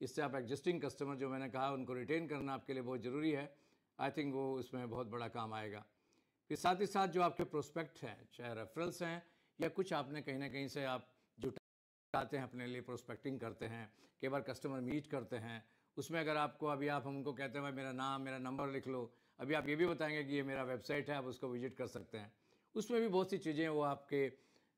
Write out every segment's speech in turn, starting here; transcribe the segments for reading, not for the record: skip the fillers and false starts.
इससे आप existing customer जो मैंने कहा उनको रिटेन करना आपके लिए बहुत ज़रूरी है। आई थिंक वो उसमें बहुत बड़ा काम आएगा। फिर साथ ही साथ जो आपके प्रोस्पेक्ट हैं, चाहे रेफरल्स हैं या कुछ आपने कहीं ना कहीं से आप जुटाते हैं अपने लिए, प्रोस्पेक्टिंग करते हैं, कई बार कस्टमर मीट करते हैं, उसमें अगर आपको अभी आप हमको कहते हैं भाई मेरा नाम मेरा नंबर लिख लो, अभी आप ये भी बताएंगे कि ये मेरा वेबसाइट है, आप उसको विजिट कर सकते हैं, उसमें भी बहुत सी चीज़ें वो आपके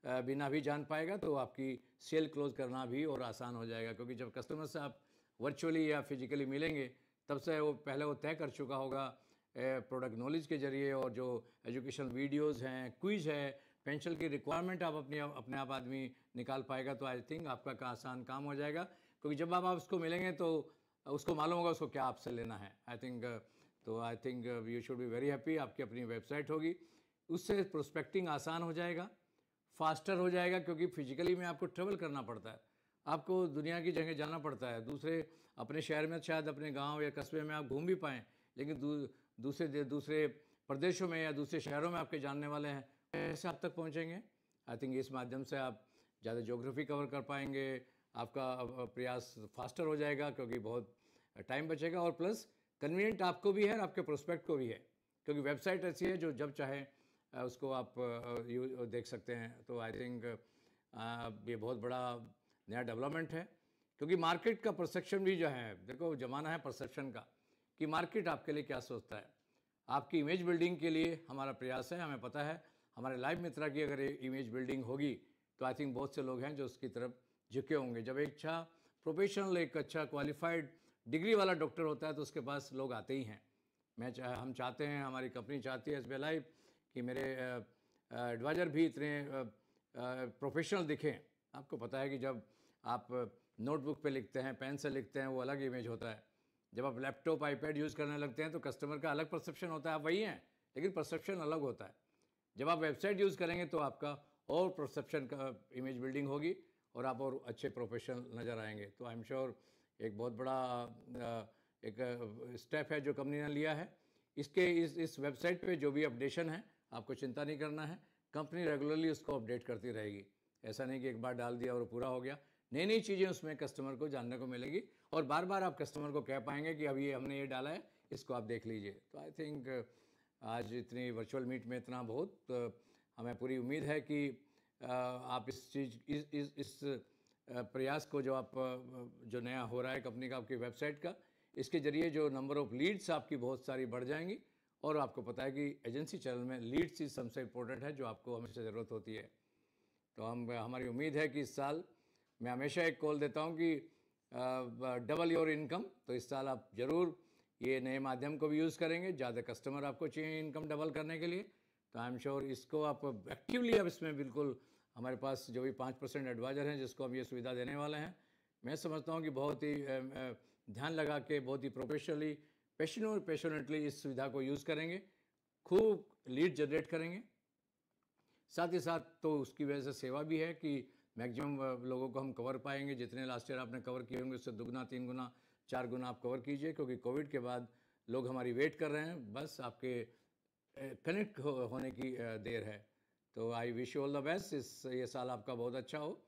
बिना भी जान पाएगा, तो आपकी सेल क्लोज करना भी और आसान हो जाएगा। क्योंकि जब कस्टमर से आप वर्चुअली या फिजिकली मिलेंगे तब से वो पहले वो तय कर चुका होगा प्रोडक्ट नॉलेज के जरिए, और जो एजुकेशनल वीडियोस हैं, क्विज है, पेंशन की रिक्वायरमेंट आप अपने आप आदमी निकाल पाएगा। तो आई थिंक आपका आसान काम हो जाएगा, क्योंकि जब आप उसको मिलेंगे तो उसको मालूम होगा उसको क्या आपसे लेना है। I think you should be very happy. आपकी अपनी वेबसाइट होगी, उससे प्रोस्पेक्टिंग आसान हो जाएगा, फास्टर हो जाएगा, क्योंकि फिजिकली में आपको ट्रेवल करना पड़ता है, आपको दुनिया की जगह जाना पड़ता है। दूसरे अपने शहर में शायद अपने गांव या कस्बे में आप घूम भी पाएँ, लेकिन दूसरे प्रदेशों में या दूसरे शहरों में आपके जानने वाले हैं, कैसे आप तक पहुंचेंगे? आई थिंक इस माध्यम से आप ज़्यादा ज्योग्राफी कवर कर पाएंगे, आपका प्रयास फास्टर हो जाएगा, क्योंकि बहुत टाइम बचेगा, और प्लस कन्वीनियंट आपको भी है और आपके प्रोस्पेक्ट को भी है, क्योंकि वेबसाइट ऐसी है जो जब चाहे उसको आप देख सकते हैं। तो आई थिंक ये बहुत बड़ा नया डेवलपमेंट है, क्योंकि मार्केट का परसेप्शन भी जो है, देखो ज़माना है परसेप्शन का, कि मार्केट आपके लिए क्या सोचता है। आपकी इमेज बिल्डिंग के लिए हमारा प्रयास है, हमें पता है हमारे लाइव मित्रा की अगर इमेज बिल्डिंग होगी तो आई थिंक बहुत से लोग हैं जो उसकी तरफ झुके होंगे। जब एक अच्छा प्रोफेशनल, एक अच्छा क्वालिफाइड डिग्री वाला डॉक्टर होता है तो उसके पास लोग आते ही हैं। हम चाहते हैं, हमारी कंपनी चाहती है एसबीआई लाइफ कि मेरे एडवाइज़र भी इतने प्रोफेशनल दिखें। आपको पता है कि जब आप नोटबुक पे लिखते हैं, पेन से लिखते हैं, वो अलग इमेज होता है। जब आप लैपटॉप आईपैड यूज़ करने लगते हैं तो कस्टमर का अलग परसेप्शन होता है, आप वही हैं लेकिन परसेप्शन अलग होता है। जब आप वेबसाइट यूज़ करेंगे तो आपका और परसेप्शन का इमेज बिल्डिंग होगी और आप और अच्छे प्रोफेशनल नज़र आएंगे। तो आई एम श्योर एक बहुत बड़ा एक स्टेप है जो कंपनी ने लिया है। इस वेबसाइट पे जो भी अपडेशन है आपको चिंता नहीं करना है, कंपनी रेगुलरली उसको अपडेट करती रहेगी। ऐसा नहीं कि एक बार डाल दिया और पूरा हो गया, नई नई चीज़ें उसमें कस्टमर को जानने को मिलेगी और बार बार आप कस्टमर को कह पाएंगे कि अभी हमने ये डाला है, इसको आप देख लीजिए। तो आई थिंक आज इतनी वर्चुअल मीट में इतना बहुत हमें पूरी उम्मीद है कि आप इस चीज़ इस प्रयास को जो नया हो रहा है कंपनी का, आपकी वेबसाइट का, इसके ज़रिए जो नंबर ऑफ़ लीड्स आपकी बहुत सारी बढ़ जाएंगी। और आपको पता है कि एजेंसी चैनल में लीड्स चीज़ सबसे इम्पोर्टेंट है जो आपको हमेशा ज़रूरत होती है। तो हमारी उम्मीद है कि इस साल, मैं हमेशा एक कॉल देता हूँ कि डबल योर इनकम, तो इस साल आप ज़रूर ये नए माध्यम को भी यूज़ करेंगे। ज़्यादा कस्टमर आपको चाहिए इनकम डबल करने के लिए, तो आई एम श्योर इसको आप एक्टिवली, अब इसमें बिल्कुल हमारे पास जो भी 5% एडवाइज़र हैं जिसको हम ये सुविधा देने वाले हैं, मैं समझता हूँ कि बहुत ही ध्यान लगा के, बहुत ही प्रोफेशनली, पैशनेटली इस सुविधा को यूज़ करेंगे, खूब लीड जनरेट करेंगे। साथ ही साथ तो उसकी वजह से सेवा भी है कि मैक्सिमम लोगों को हम कवर पाएंगे। जितने लास्ट ईयर आपने कवर किए होंगे उससे दुगना, 3 गुना, 4 गुना आप कवर कीजिए, क्योंकि कोविड के बाद लोग हमारी वेट कर रहे हैं, बस आपके कनेक्ट होने की देर है। तो I wish you all the best. ये साल आपका बहुत अच्छा हो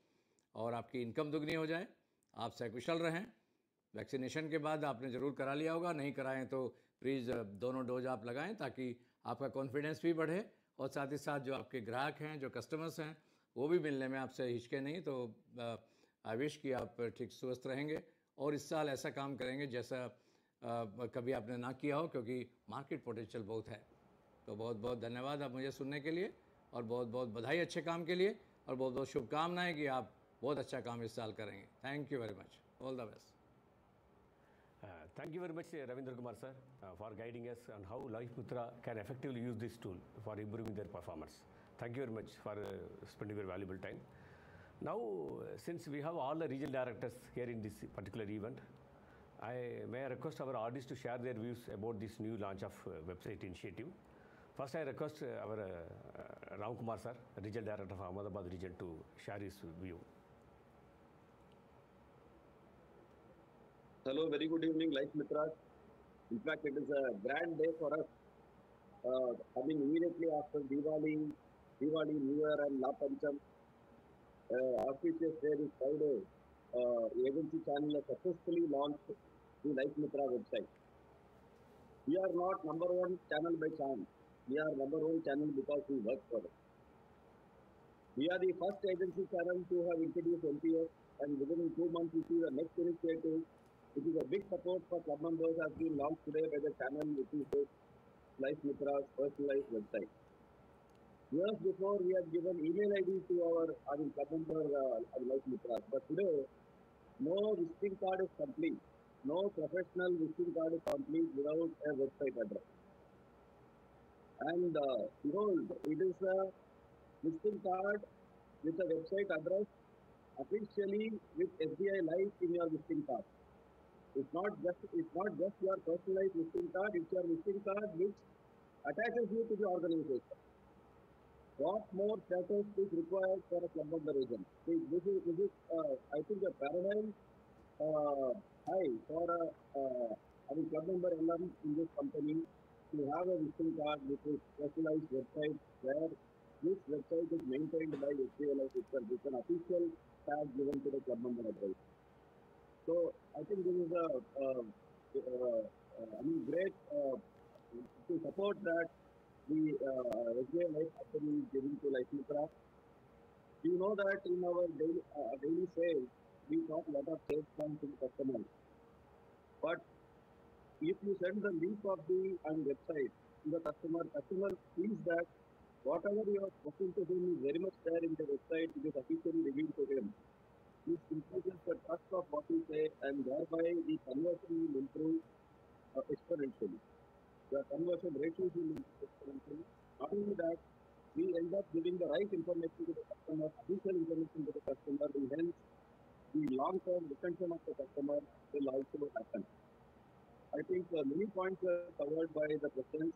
और आपकी इनकम दुगनी हो जाए, आप सकुशल रहें। वैक्सीनेशन के बाद आपने ज़रूर करा लिया होगा, नहीं कराएं तो प्लीज़ दोनों डोज आप लगाएं, ताकि आपका कॉन्फिडेंस भी बढ़े और साथ ही साथ जो आपके ग्राहक हैं, जो कस्टमर्स हैं, वो भी मिलने में आपसे हिचके नहीं। तो आई विश कि आप ठीक स्वस्थ रहेंगे और इस साल ऐसा काम करेंगे जैसा कभी आपने ना किया हो, क्योंकि मार्केट पोटेंशियल बहुत है। तो बहुत बहुत धन्यवाद आप मुझे सुनने के लिए, और बहुत बहुत बधाई अच्छे काम के लिए, और बहुत बहुत शुभकामनाएं कि आप बहुत अच्छा काम इस साल करेंगे। Thank you very much, all the best. Thank you very much, Ravindra Kumar sir, for guiding us on how Life Mitra can effectively use this tool for improving their performance. Thank you very much for spending your valuable time. Now, since we have all the regional directors here in this particular event, may I request our audience to share their views about this new launch of website initiative. First, I request our Ram Kumar sir, Regional Director of Ahmedabad region, to share his view. Hello, very good evening, Life Mitra. In fact, it is a grand day for us. Coming immediately after Diwali, New Year and La Pancham, auspicious day this Friday. agency channel has successfully launched the Life Mitra website. We are not number one channel by chance. We are number one channel because we work for it. We are the first agency channel to have introduced MPS, and within 2 months we see the next initiative, which is a big support for club members, has been launched today by the channel, which is this Life Mitra's personalized website. Years before, we had given email ID to our club member Life Mitras, but today, no visiting card is complete. No professional visiting card is complete without a website address. And behold, it is a visiting card with a website address officially with SBI Life in your visiting card. It's not just your personalized visiting card, it's your visiting card which attaches you to the organization. What more status is required for a club member agent? This is I think, a paradigm high for a club member LM in this company to have a visiting card with a specialized website where this website is maintained by SBI itself with an official tag given to the club member advice. So I think this is great to support that the SBI Life company is giving to Life Mitra. We know that in our daily sales, we talk a lot of sales plans to the customer. But if you send the link of the website to the customer sees that whatever you are spoken to him is very much there in the website, it is officially revealed to him. This increases the trust of what we say, and thereby the conversion will improve exponentially. The conversion ratios will improve exponentially. Not only that, we end up giving the right information to the customer, official information to the customer, and hence the long-term retention of the customer will also happen. I think many points were covered by the questions,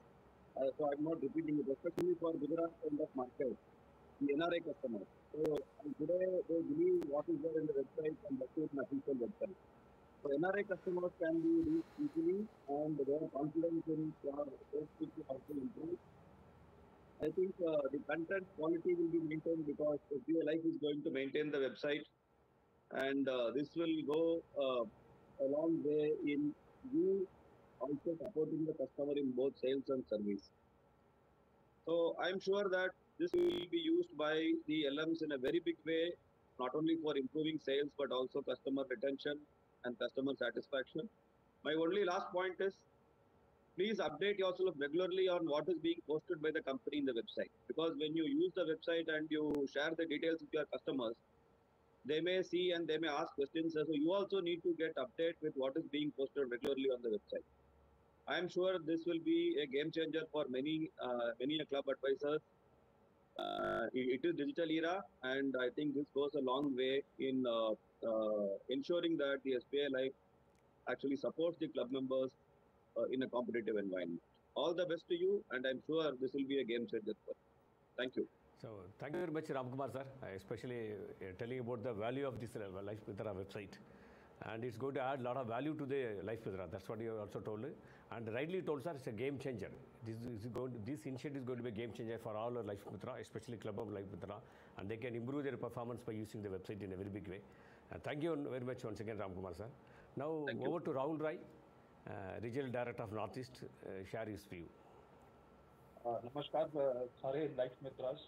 so I'm not repeating it, especially for Gujarat kind of market, the NRI customers. So today they believe what is there in the website and that is an official website. So NRI customers can be reached easily, and their confidence in our sales will also improve. I think the content quality will be maintained because SBI Life is going to maintain the website, and this will go a long way in you also supporting the customer in both sales and service. So I'm sure that this will be used by the LMs in a very big way, not only for improving sales, but also customer retention and customer satisfaction. My only last point is, please update yourself regularly on what is being posted by the company in the website. Because when you use the website and you share the details with your customers, they may see and they may ask questions. So you also need to get update with what is being posted regularly on the website. I am sure this will be a game changer for many club advisors. It is digital era, and I think this goes a long way in ensuring that the SBI Life actually supports the club members in a competitive environment. All the best to you, and I'm sure this will be a game changer for you. Thank you. So thank you very much, Ramkumar sir, especially telling about the value of this Life Mitra website. And it's going to add a lot of value to the Life Mitra. That's what you also told. And rightly told, sir, it's a game changer. This initiative is going to be a game changer for all our Life Mitra, especially Club of Life Mitra. And they can improve their performance by using the website in a very big way. Thank you very much once again, Ramkumar sir. Now over to Rahul Rai, Regional Director of Northeast, share his view. नमस्कार सारे life Mitraz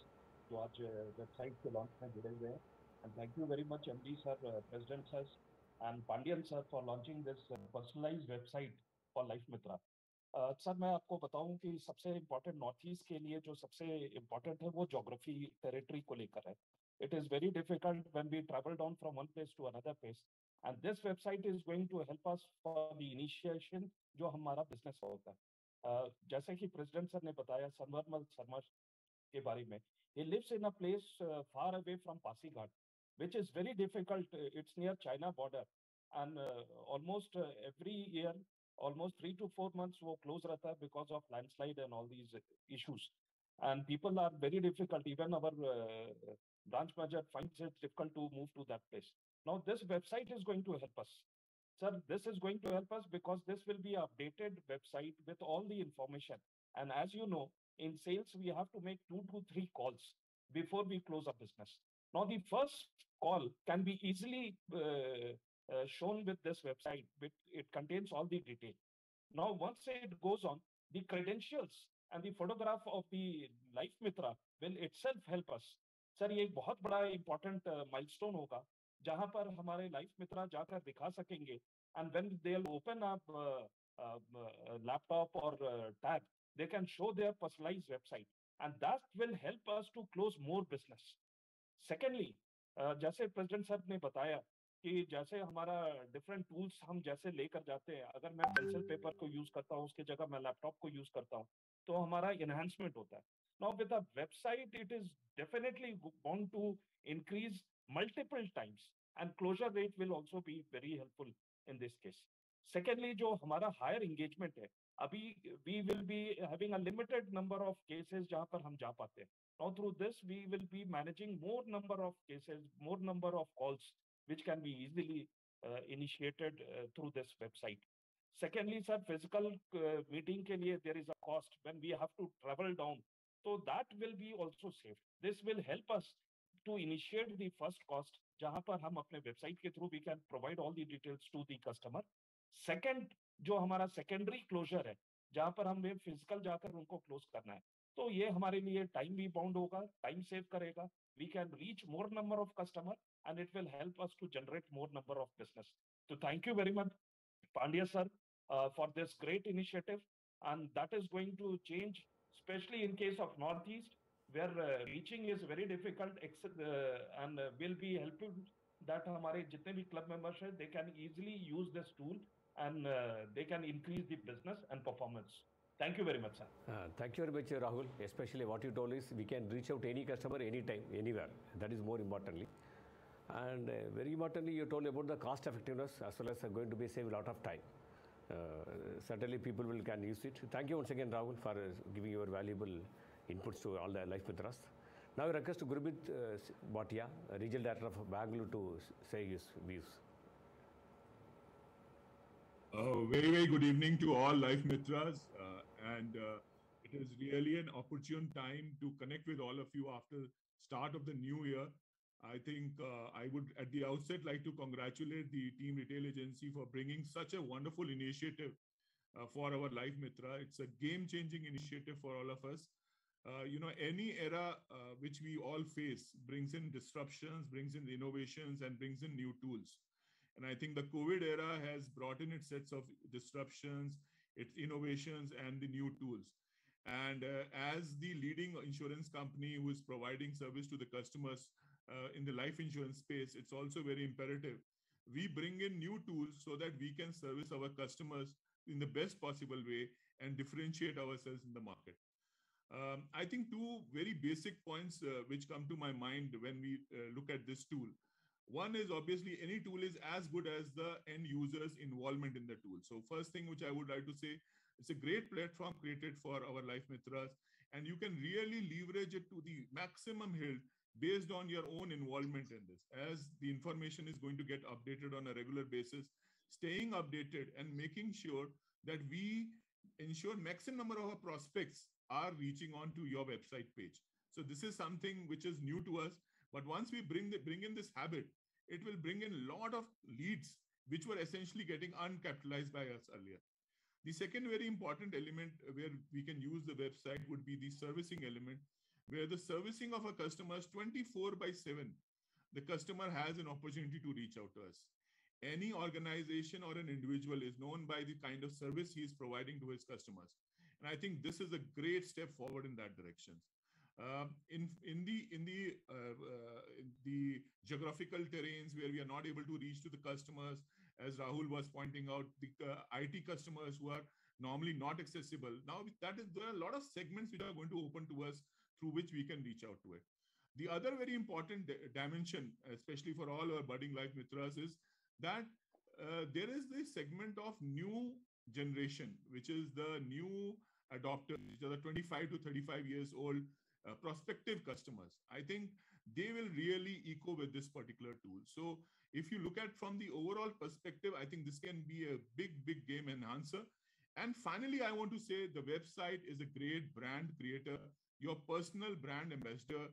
जो आज website के launch में जुड़े हुए हैं, and thank you very much MD sir, president sir and Pandian sir for launching this personalised website for life Mitra. Sir मैं आपको बताऊं कि सबसे इम्पोर्टेंट नॉर्थ ईस्ट के लिए जो सबसे इम्पोर्टेंट है वो ज्योग्राफी टेरिटरी को लेकर है। It is very difficult when we travel down from one place to another place, and this website is going to help us for the initiation जो हमारा बिजनेस होता है। जैसे कि प्रेसिडेंट सर ने बताया संवरमल शर्मा के बारे में, he lives in a place far away from Pasighat, which is very difficult. It's near China border, and almost every year, almost 3 to 4 months वो close रहता है because of landslide and all these issues, and people are very difficult. Even our branch manager finds it difficult to move to that place. Now this website is going to help us. Sir, this is going to help us because this will be an updated website with all the information. And as you know, in sales, we have to make 2 to 3 calls before we close a business. Now, the first call can be easily shown with this website. It contains all the detail. Now, once it goes on, the credentials and the photograph of the Life Mitra will itself help us. Sir ये एक बहुत बड़ा important milestone होगा जहां पर हमारे Life Mitra जाकर दिखा सकेंगे, and when they'll open up laptop or tab, they can show their personalized website, and that will help us to close more business. Secondly, जैसे प्रेसिडेंट साहब ने बताया कि जैसे हमारा डिफरेंट टूल्स हम जैसे लेकर जाते हैं, अगर मैं पेंसिल पेपर को यूज करता हूँ उसकी जगह मैं लैपटॉप को यूज करता हूँ, तो हमारा एनहांसमेंट होता है. Now with a website it is definitely bound to increase multiple times, and closure rate will also be very helpful in this case. Secondly, जो हमारा हायर एंगेजमेंट है, अभी we will be having a limited number of cases जहां पर हम जा पाते हैं. Now, through this, we will be managing more number of cases, more number of calls, which can be easily initiated through this website. Secondly, sir, physical meeting ke liye there is a cost when we have to travel down. So that will be also saved. This will help us to initiate the first cost, जहां पर हम अपने website के through we can provide all the details to the customer. Second, जो हमारा secondary closure है, जहां पर हमें physical जाकर उनको close करना है, तो ये हमारे लिए टाइम भी बाउंड होगा, टाइम सेव करेगा. We can reach more number of customer and it will help us to generate more number of business. तो thank you very much Pandya sir for this great initiative, and that is going to change, especially in case of Northeast, where reaching is very difficult, and will be helping that हमारे जितने भी club members हैं, they can easily use this tool, and they can increase the business and performance. Thank you very much, sir. Thank you very much, Rahul. Especially what you told is we can reach out any customer anytime, anywhere. That is more importantly. And very importantly, you told about the cost effectiveness as well as going to be save a lot of time. Certainly people can use it. Thank you once again, Rahul, for giving your valuable inputs to all the Life Mitras. Now I request Gurubit Bhatia, Regional Director of Bangalore, to say his views. Very, very good evening to all Life Mitras. And it is really an opportune time to connect with all of you after start of the new year. I think I would at the outset like to congratulate the Team Retail Agency for bringing such a wonderful initiative for our Life Mitra. It's a game-changing initiative for all of us. Any era which we all face brings in disruptions, brings in innovations, and brings in new tools. And I think the COVID era has brought in its sets of disruptions, its innovations, and the new tools. And as the leading insurance company who is providing service to the customers in the life insurance space, it's also very imperative we bring in new tools so that we can service our customers in the best possible way and differentiate ourselves in the market. I think two very basic points which come to my mind when we look at this tool. One is obviously any tool is as good as the end user's involvement in the tool. So first thing which I would like to say, it's a great platform created for our Life Mitras, and you can really leverage it to the maximum hilt based on your own involvement in this. As the information is going to get updated on a regular basis, staying updated and making sure that we ensure maximum number of our prospects are reaching on to your website page. So this is something which is new to us, but once we bring in this habit, it will bring in a lot of leads which were essentially getting uncapitalized by us earlier. The second very important element where we can use the website would be the servicing element, where the servicing of our customers 24/7, the customer has an opportunity to reach out to us. Any organization or an individual is known by the kind of service he is providing to his customers. And I think this is a great step forward in that direction. In the geographical terrains where we are not able to reach to the customers, as Rahul was pointing out, the IT customers who are normally not accessible. Now there are a lot of segments which are going to open to us through which we can reach out to it. The other very important dimension, especially for all our budding Life Mitras, is that there is this segment of new generation, which is the new adopters, which are the 25 to 35 years old prospective customers. I think they will really echo with this particular tool. So if you look at from the overall perspective, I think this can be a big game enhancer. And finally, I want to say the website is a great brand creator, your personal brand ambassador.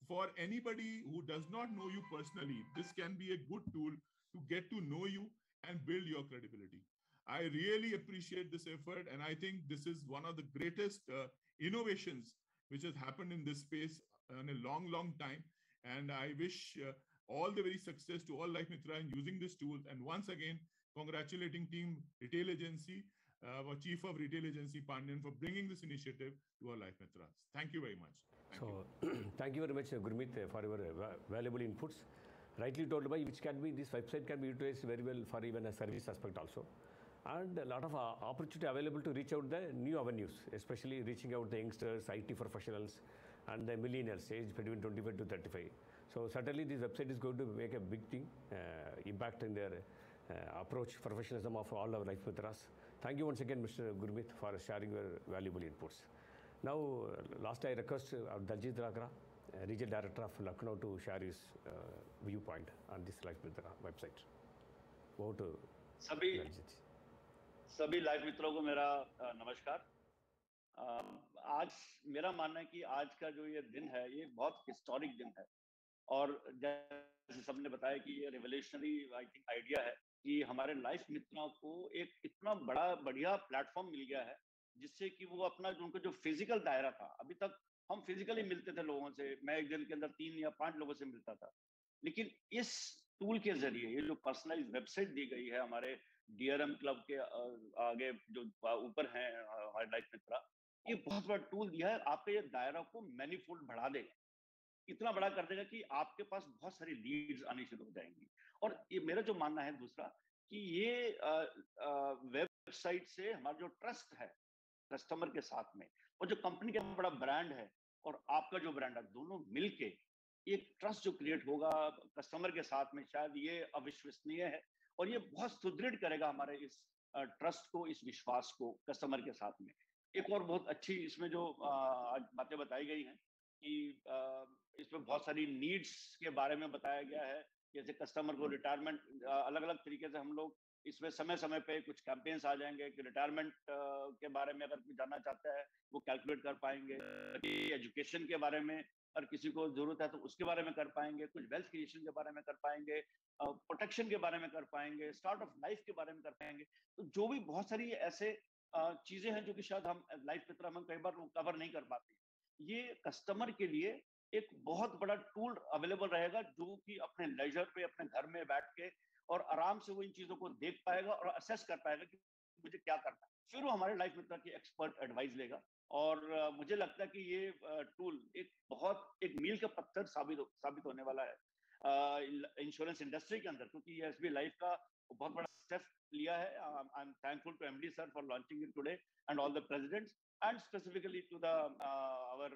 for anybody who does not know you personally, this can be a good tool to get to know you and build your credibility. I really appreciate this effort, and I think this is one of the greatest innovations which has happened in this space in a long, long time. And I wish all the very success to all Life Mitra in using this tool. And once again, congratulating team Retail Agency, our Chief of Retail Agency, Pandian, for bringing this initiative to our Life Mitras. Thank you very much. Thank you very much, Gurmeet, for your valuable inputs. Rightly told by which can be, this website can be utilized very well for even a service aspect also. And a lot of opportunity available to reach out the new avenues, especially reaching out the youngsters, IT professionals, and the millennials aged between 25 to 35. So certainly this website is going to make a big thing, impact in their approach, professionalism of all our Life Mitras. Thank you once again, Mr. Gurmeet, for sharing your valuable inputs. Now, last I request Daljit Ragra, Regional Director of Lucknow, to share his viewpoint on this Life Mitra website. Over to Daljit. सभी life मित्रों को मेरा नमस्कार। आज मेरा मानना है कि आज का जो ये दिन है ये बहुत हिस्टोरिक दिन है और जैसे सबने बताया कि ये रेवोल्यूशनरी आई थिंक आइडिया है कि हमारे लाइफ मित्रों को एक इतना बड़ा बढ़िया प्लेटफॉर्म मिल गया है जिससे कि वो अपना उनको जो फिजिकल दायरा था, अभी तक हम फिजिकली मिलते थे लोगों से, मैं एक दिन के अंदर 3 या 5 लोगों से मिलता था, लेकिन इस टूल के जरिए ये जो पर्सनलाइज वेबसाइट दी गई है हमारे DRM क्लब के आगे जो ऊपर हैं हमारे लाइफ मित्रा, ये बहुत बड़ा टूल दिया है। आपके ये दायरा को मैनीफोल्ड बढ़ा देगा, इतना बड़ा कर देगा कि आपके पास बहुत सारी लीड्स आनी शुरू हो जाएंगी। और ये मेरा जो मानना है दूसरा कि ये वेबसाइट से हमारा जो ट्रस्ट है कस्टमर के साथ में और जो कंपनी का बड़ा ब्रांड है और आपका जो ब्रांड है, दोनों मिलके एक ट्रस्ट जो क्रिएट होगा कस्टमर के साथ में, शायद ये अविश्वसनीय है और ये बहुत सुदृढ़ करेगा हमारे इस ट्रस्ट को, इस विश्वास को कस्टमर के साथ में। एक और बहुत अच्छी इसमें जो आज बातें बताई गई हैं कि इसमें बहुत सारी नीड्स के बारे में बताया गया है, जैसे कस्टमर को रिटायरमेंट अलग अलग तरीके से हम लोग इसमें समय समय पे कुछ कैंपेन्स आ जाएंगे कि रिटायरमेंट के बारे में अगर कोई जानना चाहता है वो कैलकुलेट कर पाएंगे, एजुकेशन के बारे में अगर किसी को जरूरत है तो उसके बारे में कर पाएंगे, कुछ वेल्थ क्रिएशन के बारे में कर पाएंगे, प्रोटेक्शन के बारे में कर पाएंगे, स्टार्ट ऑफ लाइफ के बारे में कर पाएंगे। तो जो भी बहुत सारी ऐसे चीजें हैं जो कि शायद हम लाइफ मित्रा में कई बार कवर नहीं कर पाते, ये कस्टमर के लिए एक बहुत बड़ा टूल अवेलेबल रहेगा जो कि अपने लेजर पे अपने घर में बैठ के और आराम से वो इन चीजों को देख पाएगा और असेस कर पाएगा कि मुझे क्या करना है। फिर वो हमारे लाइफ मित्रा की एक्सपर्ट एडवाइस लेगा और मुझे लगता है कि ये टूल एक मील का पत्थर साबित होने वाला है इंश्योरेंस इंडस्ट्री के अंदर, क्योंकि ये SBI लाइफ का बहुत बड़ा स्टेप लिया है। I am thankful to MD sir for launching it today and all the presidents and specifically to the our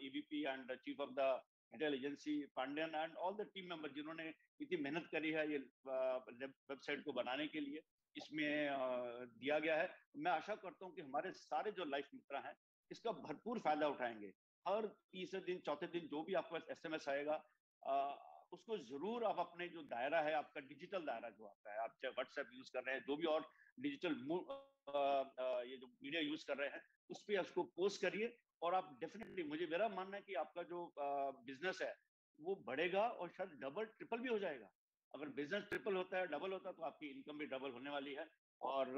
EVP and chief of the retail agency Pandian and all the team member जिन्होंने इतनी मेहनत करी है ये website को बनाने के लिए, इसमें दिया गया है। मैं आशा करता हूँ कि हमारे सारे जो लाइफ मित्र हैं इसका भरपूर फायदा उठाएंगे। हर तीसरे दिन चौथे दिन जो भी आपको SMS आएगा उसको जरूर आप अपने जो दायरा है आपका डिजिटल दायरा जो आपका है, आप चाहे WhatsApp यूज कर रहे हैं, जो भी और डिजिटल ये जो मीडिया यूज कर रहे हैं उस पर उसको पोस्ट करिए और आप डेफिनेटली, मेरा मानना है कि आपका जो बिजनेस है वो बढ़ेगा और शायद डबल ट्रिपल भी हो जाएगा। अगर बिजनेस ट्रिपल होता है, डबल होता है, तो आपकी इनकम भी डबल होने वाली है। और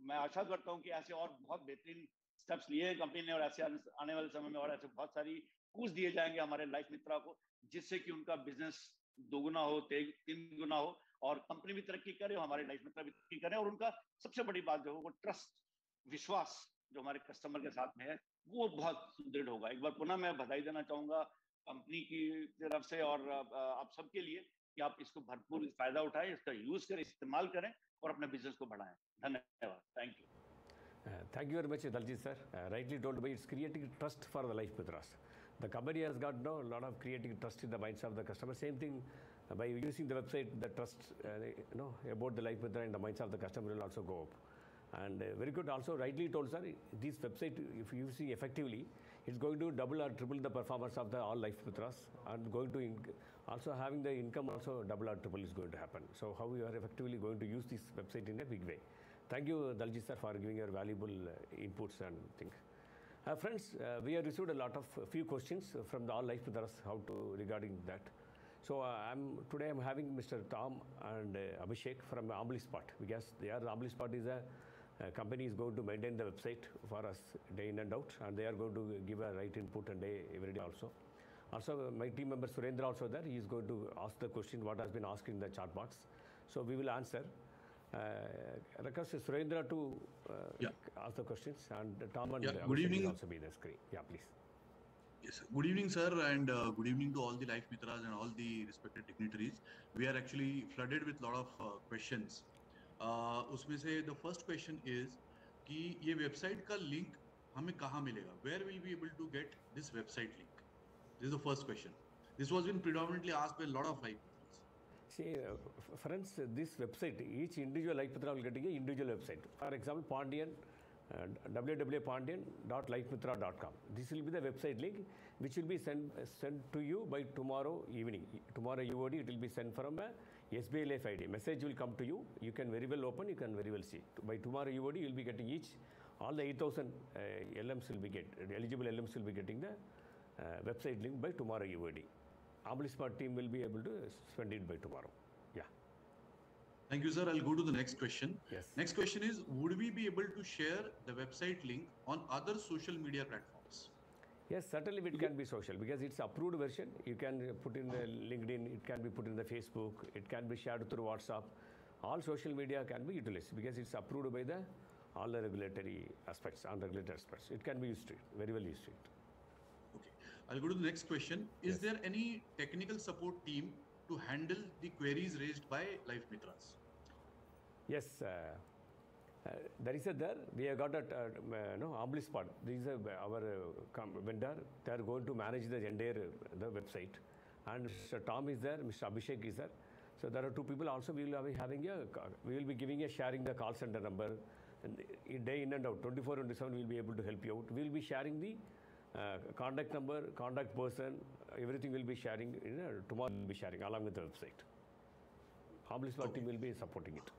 मैं आशा करता हूँ कि ऐसे और बहुत बेहतरीन स्टेप्स लिए हैं कंपनी ने और ऐसे आने वाले समय में और ऐसे बहुत सारी पूछ दिए जाएंगे हमारे लाइफ मित्रा को, जिससे कि उनका बिजनेस दोगुना हो, 3 गुना हो और कंपनी भी तरक्की करे और हमारे लाइफ मित्रा भी तरक्की करें और उनका सबसे बड़ी बात जो है वो ट्रस्ट, विश्वास जो हमारे कस्टमर के साथ में है वो बहुत सुदृढ़ होगा। एक बार पुनः मैं बधाई देना चाहूंगा कंपनी की तरफ से और आप सबके लिए कि आप इसको भरपूर फायदा उठाएं, इसका यूज करें, इस्तेमाल करें और अपने बिजनेस को बढ़ाएं। धन्यवाद। Thank you. Thank you very much, Daljit sir. Rightly told by it's creating trust for the life mitras. The company has got a lot of creating trust in the minds of the customer. Same thing by using the website, the trust about the life mitra in the minds of the customer will also go up. And very good. Also, rightly told, sir. This website, if you use effectively, it's going to double or triple the performance of the all life mitras, and going to also having the income also double or triple is going to happen. So, how we are effectively going to use this website in a big way. Thank you, Daljit sir, for giving your valuable inputs and things. Friends, we have received a lot of few questions from the all life with us how to regarding that. So today I'm having Mr. Tom and Abhishek from AmbliSpot, because AmbliSpot is a company is going to maintain the website for us day in and out, and they are going to give a right input and day every day also. Also, my team member Surendra also there. He is going to ask the question what has been asked in the chat box. So we will answer. Request Surendra to ask the questions, and Tom and good evening. will also be in the screen. Yeah, please. Yes, sir. Good evening, sir, and good evening to all the Life Mitras and all the respected dignitaries. We are actually flooded with a lot of questions. उसमें से the first question is कि ये website का link हमें कहाँ मिलेगा? Where will we be able to get this website link? This is the first question. This was been predominantly asked by a lot of Life Mitras. See, friends, this website, each individual Life Mitra will get an individual website. For example, Pandian, www.pandian.lifemitra.com. This will be the website link, which will be sent to you by tomorrow evening. Tomorrow UOD, it will be sent from a SBI Life ID. Message will come to you. You can very well open, you can very well see. By tomorrow UOD, you will be getting all the 8,000 LMs will be eligible LMs will be getting the website link by tomorrow UOD. AmbliSpot team will be able to spend it by tomorrow. Yeah. Thank you, sir. I'll go to the next question. Yes. Next question is, would we be able to share the website link on other social media platforms? Yes, certainly it can be social, because it's approved version. You can put in the LinkedIn, it can be put in the Facebook, it can be shared through WhatsApp. All social media can be utilized because it's approved by all the regulatory aspects, unregulated aspects. It can be used to it, very well used to it. I'll go to the next question. Is there any technical support team to handle the queries raised by Life Mitras? Yes, there is there. We have got AmbliSpot. This is our vendor. They are going to manage the entire the website. And Mr. Tom is there, Mr. Abhishek is there. So there are two people also. We will be having we will be giving sharing the call center number. And day in and out, 24/7 we will be able to help you out. We will be sharing the contact number, contact person, everything will be sharing. Tomorrow we will be sharing along with the website. AmbliSpot team will be supporting it.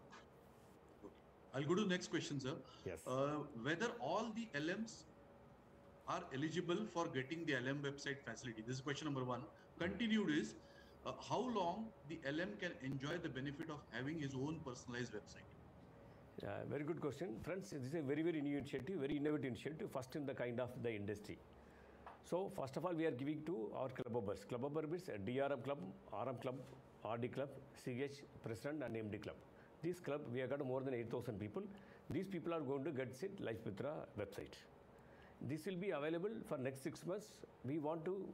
I'll go to the next question, sir. Yes. Whether all the LMs are eligible for getting the LM website facility. This is question number one. Continued is, how long the LM can enjoy the benefit of having his own personalized website? Very good question. Friends, this is a very, very new initiative, very innovative initiative, first in the kind of the industry. So, first of all, we are giving to our club members. Club members, DRM Club, RM Club, RD Club, CH, President and MD Club. This club, we have got more than 8,000 people. These people are going to get Life Mitra website. This will be available for next 6 months. We want to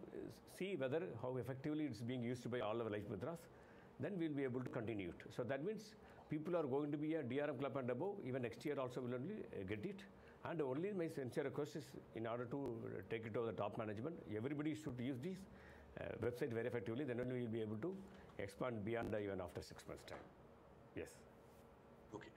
see whether how effectively it's being used by all our Life Mitras. Then we'll be able to continue it. So that means people are going to be a DRM club and above. Even next year also will only get it. And only my sincere request is, in order to take it to the top management, everybody should use this website very effectively. Then only we'll be able to expand beyond even after 6 months' time. Yes. Okay.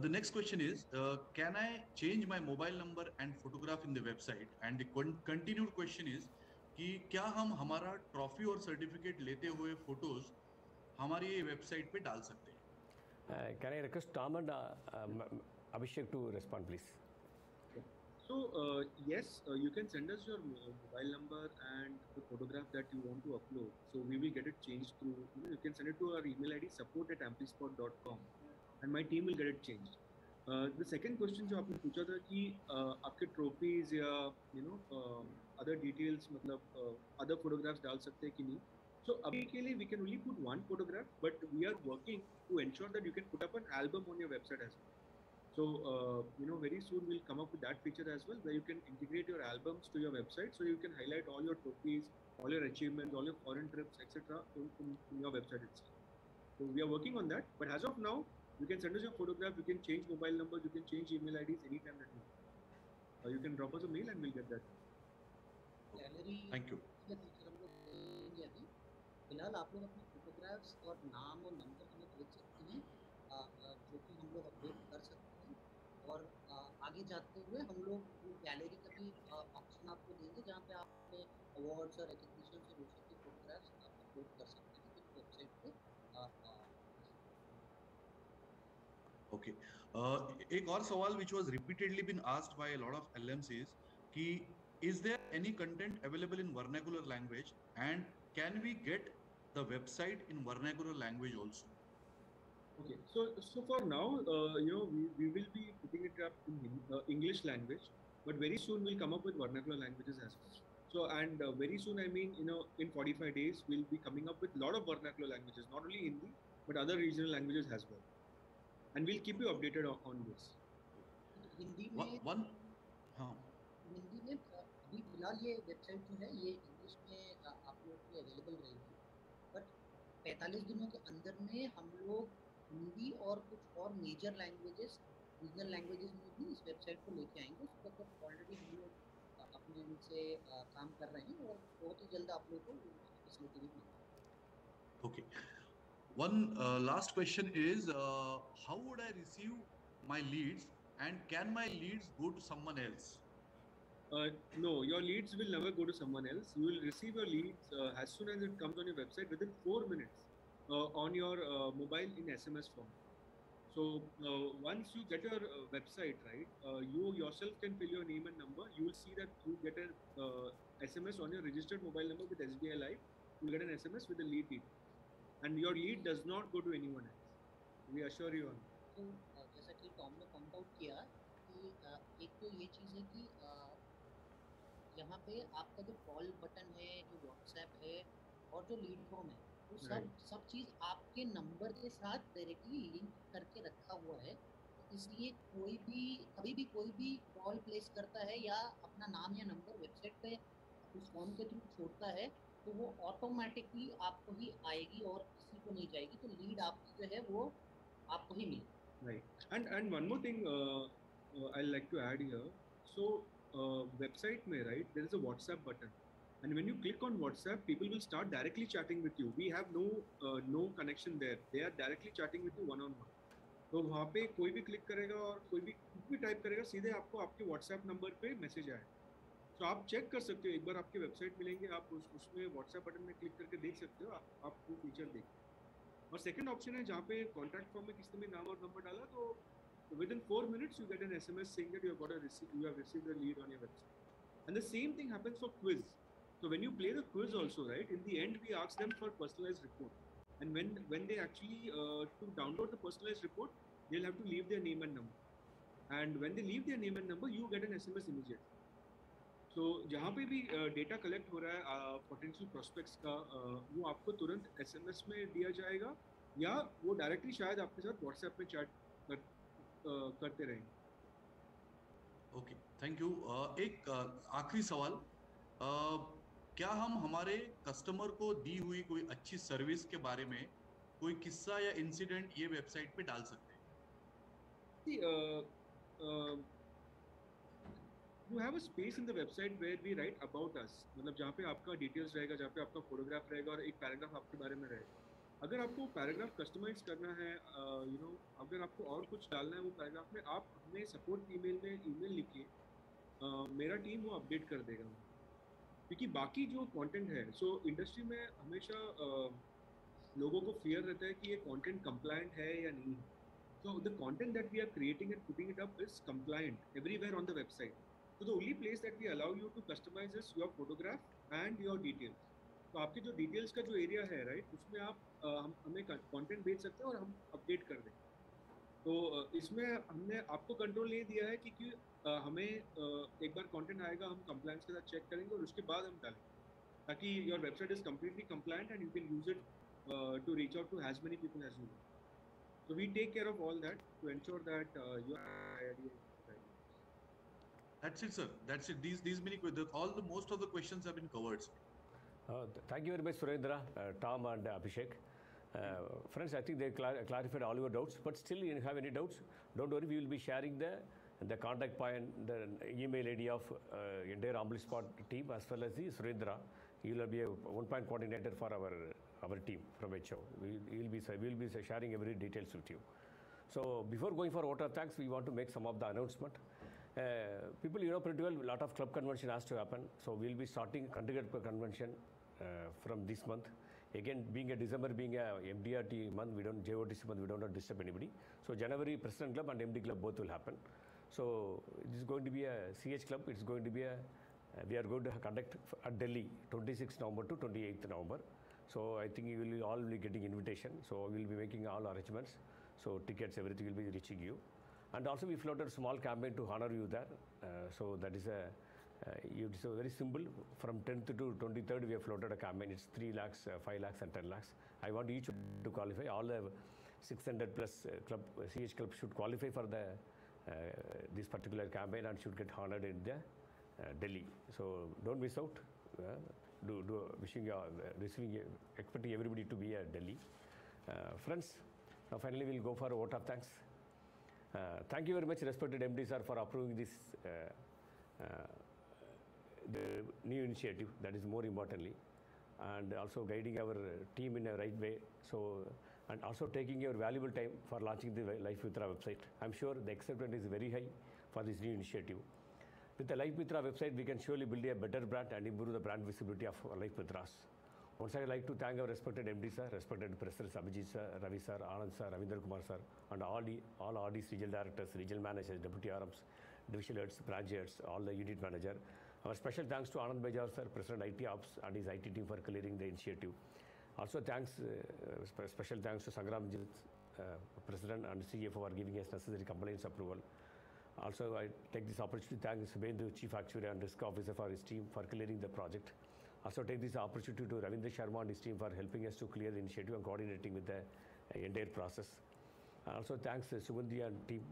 The next question is, can I change my mobile number and photograph in the website? And the continued question is, कि क्या हम हमारा trophy और certificate लेते हुए photos हमारी website पे डाल सकते हैं? Can I request Tom and Abhishek to respond, please? So yes, you can send us your mobile number and the photograph that you want to upload. So we will get it changed through. You can send it to our email ID support@amplispot.com, and my team will get it changed. The second question जो आपने पूछा था कि आपके trophies या other details मतलब other photographs डाल सकते हैं कि नहीं. So अभी के लिए we can only put one photograph, but we are working to ensure that you can put up an album on your website as well. So very soon we'll come up with that feature as well, where you can integrate your albums to your website, so you can highlight all your trophies, all your achievements, all your foreign trips, etc. in your website itself. So we are working on that, but as of now, you can send us your photograph, you can change mobile numbers, you can change email IDs anytime that you want. You can drop us a mail and we'll get that. Thank you. फिलहाल आप लोग अपने photographs और नाम और number हमें भेज सकते हैं, जो कि हम लोग अपडेट कर सकते हैं, और आगे जाते हुए हम लोग गैलरी का भी ऑप्शन आपको देंगे, जहाँ पे आप अपने अवार्ड्स और रिकग्निशन से दूसरे की फोटोग्राफ्स अपलोड कर सकते हैं वेबसाइट पे. Okay. एक और सवाल which was repeatedly been asked by a lot of LMs is, कि is there any content available in vernacular language, and can we get the website in vernacular language also? Okay, so for now, we will be putting it up in English language, but very soon we'll come up with vernacular languages as well. So, and very soon, I mean, in 45 days, we'll be coming up with a lot of vernacular languages, not only Hindi, but other regional languages as well. And we'll keep you updated on this. Hindi में हाँ हिंदी में अभी फिलहाल ये website जो है ये English में आप लोगों के लिए अवेलेबल रहेगी, बट 45 दिनों के अंदर में हम लोग हिंदी और कुछ और मेजर लैंग्वेजेस, रीजनल लैंग्वेजेस में भी इस वेबसाइट को लेके आएंगे। उस पर ऑलरेडी हम लोग अपने इनसे काम कर रहे हैं और बहुत ही जल्द आप लोगों को फैसिलिटी भी मिलेगी। Okay. One last question is, how would I receive my leads, and can my leads go to someone else? No, your leads will never go to someone else. You will receive your leads as soon as it comes on your website within 4 minutes on your mobile in SMS form. So once you get your website, right, you yourself can fill your name and number. You will see that you get an SMS on your registered mobile number with SBI Live. You get an SMS with the lead detail, and your lead does not go to anyone else. We assure you on that. तो जैसा कि Tom ने point out किया कि एक तो ये चीज़ है कि यहाँ पे आपका जो कॉल बटन है, जो व्हाट्सएप है और जो लीड फॉर्म है, वो सब चीज़ आपके नंबर के साथ डायरेक्टली लिंक करके रखा हुआ है। तो इसलिए कोई भी कभी भी कोई भी कॉल प्लेस करता है या अपना नाम या नंबर वेबसाइट पे उस फॉर्म के थ्रू छोड़ता है, तो वो ऑटोमेटिकली आपको ही आएगी और किसी को नहीं जाएगी। तो लीड आपकी जो है वो आपको ही मिलेगी। Right. And one more thing I'd like to add here. So website mein, right, there is a WhatsApp button, and when you click on WhatsApp, people will start directly chatting with you. We have no connection there. They are directly chatting with you one on one. तो वहाँ पे कोई भी click करेगा और कोई भी type करेगा, सीधे आपको आपके WhatsApp नंबर पे मैसेज आएगा। तो आप चेक कर सकते हो, एक बार आपके वेबसाइट मिलेंगे, आप उसमें WhatsApp बटन में क्लिक करके देख सकते हो, आप वो फीचर देखते हो। और सेकंड ऑप्शन है जहाँ पे कॉन्टैक्ट फॉर्म में किसी ने भी नाम और नंबर डाला, तो within 4 minutes you get an SMS saying that you have received a lead on your website. And the same thing happens for quiz. So when you play the quiz also, right, in the end we ask them for personalized report. And when they actually to download the personalized report, they'll have to leave their name and number. And when they leave their name and number, you get an SMS immediately. So जहाँ पे भी data collect हो रहा है potential prospects का, वो आपको तुरंत SMS में दिया जाएगा, या वो डायरेक्टली शायद आपके साथ WhatsApp में चैट करते रहेंगे। Okay, thank you. एक आखिरी सवाल, क्या हम हमारे कस्टमर को दी हुई कोई अच्छी सर्विस के बारे में कोई किस्सा या इंसिडेंट ये वेबसाइट पे डाल सकते हैं? You have a space in the website where we write about us, मतलब जहाँ पे आपका डिटेल्स रहेगा, जहाँ पे आपका फोटोग्राफ रहेगा और एक पैराग्राफ आपके बारे में रहेगा। अगर आपको पैराग्राफ कस्टमाइज करना है, अगर आपको और कुछ डालना है वो पैराग्राफ में, आप हमें सपोर्ट ईमेल में ईमेल लिखिए, मेरा टीम वो अपडेट कर देगा। क्योंकि बाकी जो कंटेंट है, सो इंडस्ट्री में हमेशा लोगों को फियर रहता है कि ये कंटेंट कंप्लायंट है या नहीं है। So the content that we are creating and putting it up is compliant everywhere on the website. So the only place that we allow you to customize is your photograph and your details. तो आपके जो details का जो area है, right, उसमें आप हमें content भेज सकते हैं और हम अपडेट कर देंगे। तो इसमें हमने आपको कंट्रोल नहीं दिया है, क्योंकि हमें एक बार कंटेंट आएगा, हम कंप्लायंस के साथ चेक करेंगे और उसके बाद हम डालेंगे, ताकि your website is completely compliant and you can use it to reach out to as many people as you want. So we take care of all that to ensure that your idea is right. That's it, sir. That's it. These many most of the questions have been covered. Thank you very much, Surendra, Tom, and Abhishek. Friends, I think they clarified all your doubts. But still, you have any doubts? Don't worry. We will be sharing the contact point, the email ID of entire AmbliSpot team as well as the Surendra. He will be a one-point coordinator for our team from HO. We will be sharing every details with you. So before going for voter thanks, we want to make some of the announcement. People, pretty well, a lot of club convention has to happen. So we'll be starting contingent convention from this month. Again, being a December, being a MDRT month, JOTC month, we don't disturb anybody. So January President Club and MD Club both will happen. So this is going to be a CH Club. It's going to be we are going to conduct at Delhi 26th November to 28th November. So I think you will all be getting invitation. So we will be making all arrangements. So tickets, everything will be reaching you. And also we floated a small campaign to honor you there. So that is it's very simple. From 10th to 23rd, we have floated a campaign. It's 3 lakhs, 5 lakhs, and 10 lakhs. I want each to qualify. All the 600 plus CH Club should qualify for this particular campaign and should get honored in the Delhi. So don't miss out. Wishing you, expecting everybody to be at Delhi. Friends, now finally we'll go for a vote of thanks. Thank you very much, respected MD sir, for approving this the new initiative. That is more importantly, and also guiding our team in a right way. So, and also taking your valuable time for launching the Life Mitra website. I'm sure the acceptance is very high for this new initiative. With the Life Mitra website, we can surely build a better brand and improve the brand visibility of Life Mitras. Once I would like to thank our respected MD sir, respected President Abhijit sir, Ravi sir, Anand sir, Ravindra Kumar sir, and all RDs, regional directors, regional managers, deputy RMs, divisional heads, branch heads, all the unit manager. Our special thanks to Anand Bajaj sir, President IT Ops, and his IT team for clearing the initiative. Also special thanks to Sangram Jit, President and CFO for giving us necessary compliance approval. Also, I take this opportunity to thank Subhendu, Chief Actuary and Risk Officer, for his team for clearing the project. Also take this opportunity to Ravindra Sharma and his team for helping us to clear the initiative and coordinating with the entire process. Also thanks Sugandhi and team,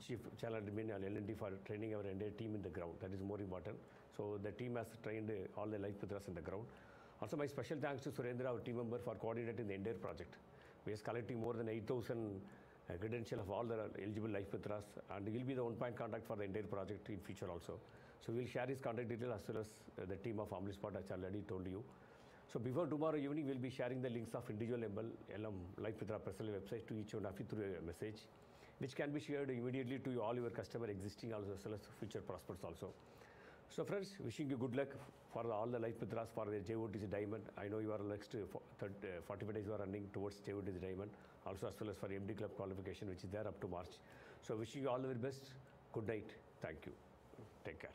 Chief Channel Admin and L&D for training our entire team in the ground. That is more important. So the team has trained all the Life Mitras in the ground. Also my special thanks to Surendra, our team member, for coordinating the entire project. We are collecting more than 8,000 credentials of all the eligible Life Mitras, and he will be the one-point contact for the entire project in future also. So we will share his contact details as well as the team of Family Spot, as I already told you. So before tomorrow evening, we will be sharing the links of individual LM Life Mitra personal website to each one of you through a message, which can be shared immediately to all your customer existing also, as well as future prospects also. So friends, wishing you good luck for all the Life Mitras for the JOTC Diamond. I know you are next 45 days you are running towards JOTC Diamond, also as well as for MD Club qualification, which is there up to March. So wishing you all the very best. Good night. Thank you. Take care.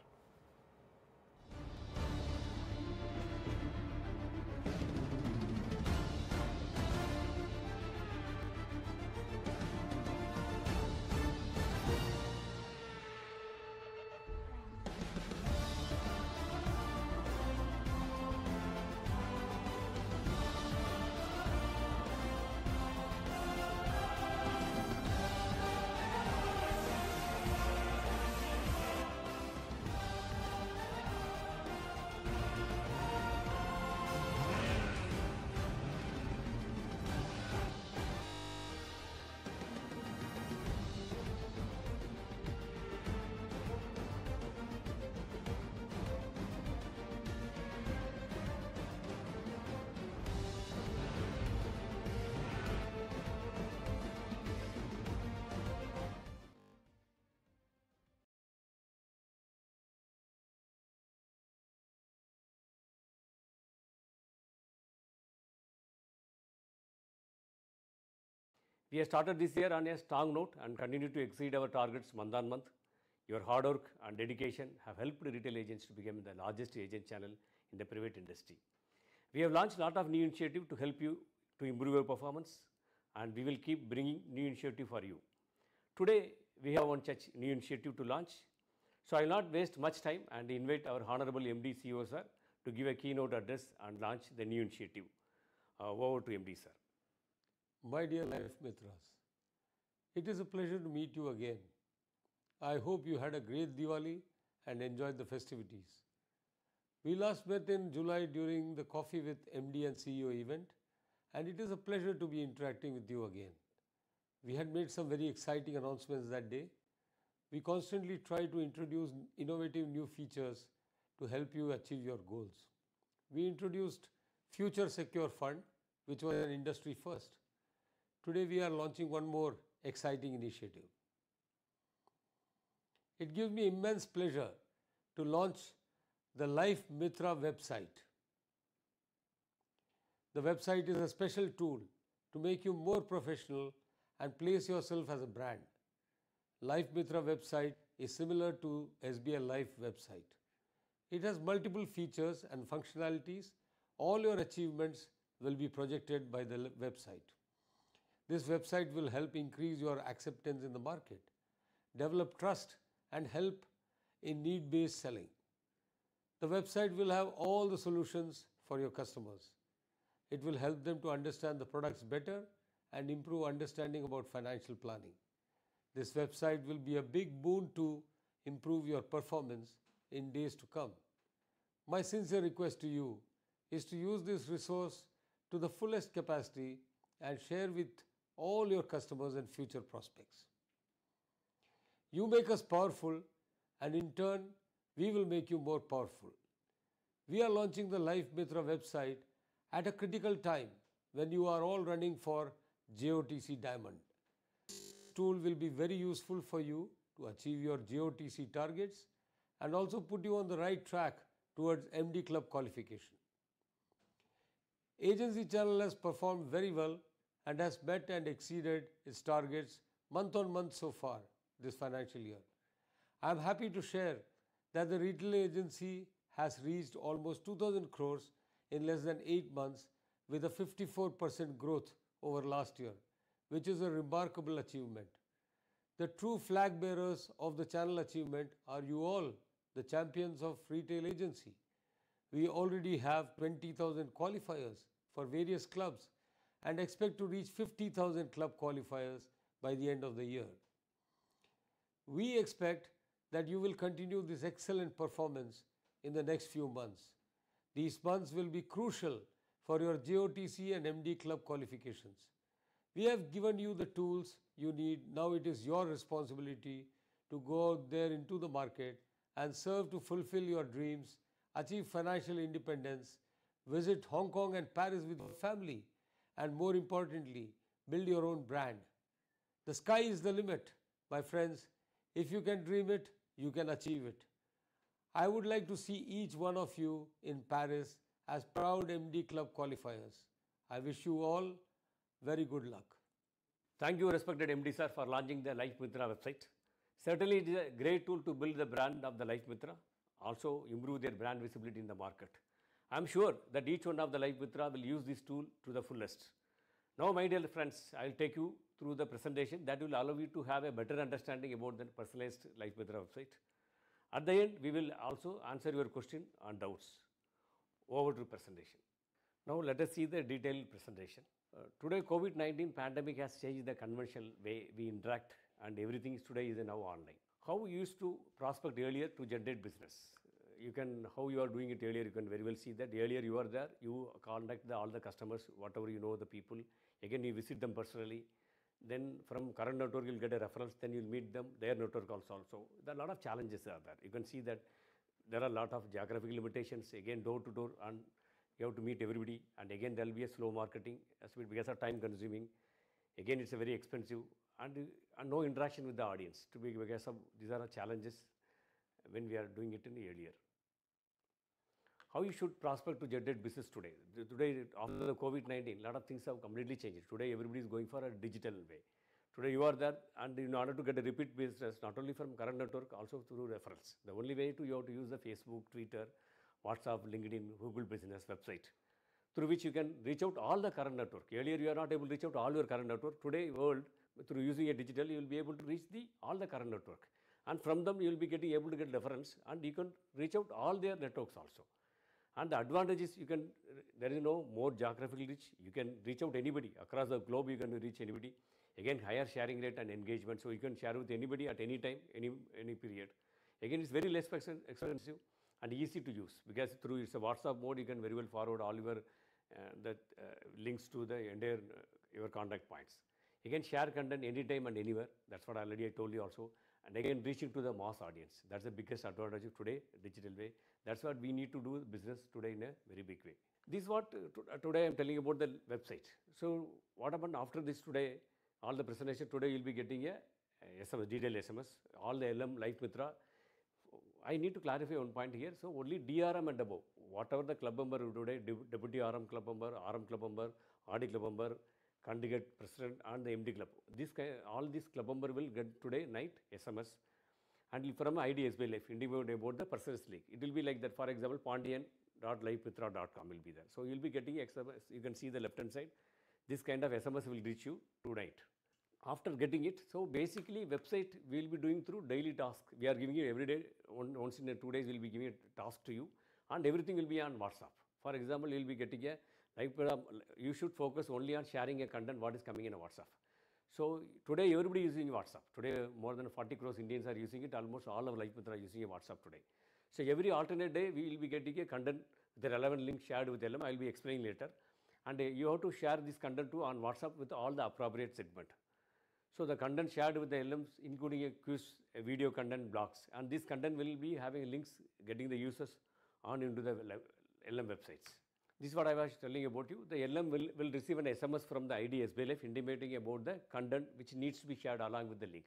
We have started this year on a strong note and continue to exceed our targets month on month. Your hard work and dedication have helped retail agents to become the largest agent channel in the private industry. We have launched a lot of new initiatives to help you to improve your performance, and we will keep bringing new initiatives for you. Today, we have one such new initiative to launch. So I will not waste much time and invite our Honorable MD CEO sir to give a keynote address and launch the new initiative. Over to MD sir. My dear Life Mitras, it is a pleasure to meet you again. I hope you had a great Diwali and enjoyed the festivities. We last met in July during the Coffee with MD and CEO event, and it is a pleasure to be interacting with you again. We had made some very exciting announcements that day. We constantly try to introduce innovative new features to help you achieve your goals. We introduced Future Secure Fund, which was an industry first. Today we are launching one more exciting initiative. It gives me immense pleasure to launch the Life Mitra website. The website is a special tool to make you more professional and place yourself as a brand. Life Mitra website is similar to SBI Life website. It has multiple features and functionalities. All your achievements will be projected by the website. This website will help increase your acceptance in the market, develop trust, and help in need-based selling. The website will have all the solutions for your customers. It will help them to understand the products better and improve understanding about financial planning. This website will be a big boon to improve your performance in days to come. My sincere request to you is to use this resource to the fullest capacity and share with all your customers and future prospects. You make us powerful, and in turn, we will make you more powerful. We are launching the Life Mitra website at a critical time when you are all running for JOTC Diamond. This tool will be very useful for you to achieve your JOTC targets and also put you on the right track towards MD Club qualification. Agency channel has performed very well and has met and exceeded its targets month on month so far this financial year. I am happy to share that the retail agency has reached almost 2,000 crores in less than 8 months with a 54% growth over last year, which is a remarkable achievement. The true flag bearers of the channel achievement are you all, the champions of retail agency. We already have 20,000 qualifiers for various clubs and expect to reach 50,000 club qualifiers by the end of the year. We expect that you will continue this excellent performance in the next few months. These months will be crucial for your JOTC and MD Club qualifications. We have given you the tools you need. Now it is your responsibility to go out there into the market and serve to fulfill your dreams, achieve financial independence, visit Hong Kong and Paris with your family, and more importantly, build your own brand. The sky is the limit, my friends. If you can dream it, you can achieve it. I would like to see each one of you in Paris as proud MD Club qualifiers. I wish you all very good luck. Thank you, respected MD sir, for launching the Life Mitra website. Certainly, it is a great tool to build the brand of the Life Mitra, also improve their brand visibility in the market. I am sure that each one of the Life Mitra will use this tool to the fullest. Now, my dear friends, I will take you through the presentation that will allow you to have a better understanding about the personalized Life Mitra website. At the end, we will also answer your question and doubts. Over to presentation. Now, let us see the detailed presentation. Today, COVID-19 pandemic has changed the conventional way we interact, and everything today is now online. How we used to prospect earlier to generate business. How you are doing it earlier, you can very well see that earlier you are there, you contact all the customers, whatever you know the people, again you visit them personally, then from current network you'll get a reference, then you'll meet them, their network also. There are a lot of challenges are there. You can see that there are a lot of geographic limitations, again door to door, and you have to meet everybody, and again there will be a slow marketing because of time consuming. Again, it's a very expensive and no interaction with the audience because of these are challenges when we are doing it in the earlier. How you should prospect to generate business today. Today, after the COVID-19, a lot of things have completely changed. Today, everybody is going for a digital way. Today, you are there, and in order to get a repeat business, not only from current network, also through referrals. The only way you have to use the Facebook, Twitter, WhatsApp, LinkedIn, Google Business website, through which you can reach out all the current network. Earlier, you are not able to reach out all your current network. Today, world, through using a digital, you will be able to reach all the current network. And from them, you will be able to get reference, and you can reach out all their networks also. And the advantage is there is no more geographical reach. You can reach out anybody across the globe. You can reach anybody. Again, higher sharing rate and engagement, so you can share with anybody at any time, any period. Again, it's very less expensive and easy to use because through it's a WhatsApp mode, you can very well forward all your links to the entire your contact points. Again, share content anytime and anywhere. That's what already I told you also. And again, reaching to the mass audience. That's the biggest advantage of today, digital way. That's what we need to do business today in a very big way. This is what today I'm telling about the website. So what happened after this today, all the presentation today you'll be getting a SMS, detailed SMS, all the LM Life Mitra. I need to clarify one point here. So only DRM and above, whatever the club member today, deputy RM club member, RM club member, RD club member, candidate president and the MD club. All this club member will get today night SMS and from IDSB Life, indicate about the person's link. It will be like that. For example, pandian.livemitra.com will be there. So you'll be getting SMS. You can see the left hand side. This kind of SMS will reach you tonight. After getting it, so basically website we will be doing through daily task. We are giving you every day, once in 2 days we will be giving a task to you, and everything will be on WhatsApp. For example, you will be getting a, like you should focus only on sharing a content what is coming in a WhatsApp. So today everybody is using WhatsApp. Today more than 40 crores Indians are using it. Almost all of Life Mitra are using a WhatsApp today. So every alternate day we will be getting a content, the relevant link shared with LM. I will be explaining later. And you have to share this content too on WhatsApp with all the appropriate segment. So the content shared with the LMs, including a quiz, a video content, blocks, and this content will be having links getting the users on into the LM websites. This is what I was telling about you. The LM will receive an SMS from the IDSB Life intimating about the content which needs to be shared along with the link.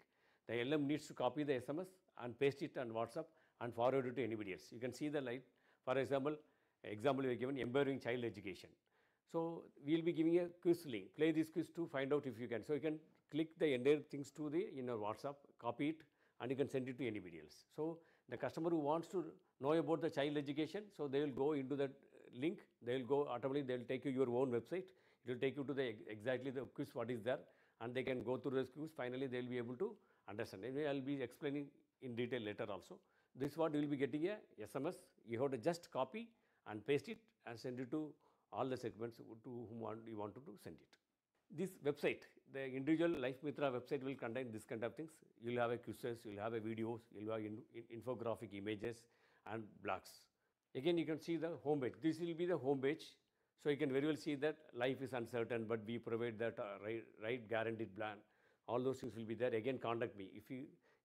The LM needs to copy the SMS and paste it on WhatsApp and forward it to anybody else. You can see the light. For example we are given empowering child education. So we will be giving a quiz link. Play this quiz to find out if you can. So you can click the entire things to in your WhatsApp, copy it, and you can send it to anybody else. So the customer who wants to know about the child education, so they will go into that link. They will go automatically. They will take you your own website. It will take you to the exactly the quiz what is there, and they can go through the quiz. Finally, they will be able to understand. Anyway, I will be explaining in detail later also. This is what you will be getting a SMS. You have to just copy and paste it and send it to all the segments to whom you want to send it. This website, the individual Life Mitra website will contain this kind of things. You will have a quizzes, you will have a videos, you will have infographic images and blogs. Again, you can see the home page. This will be the home page. So you can very well see that life is uncertain, but we provide that right guaranteed plan. All those things will be there. Again, contact me. If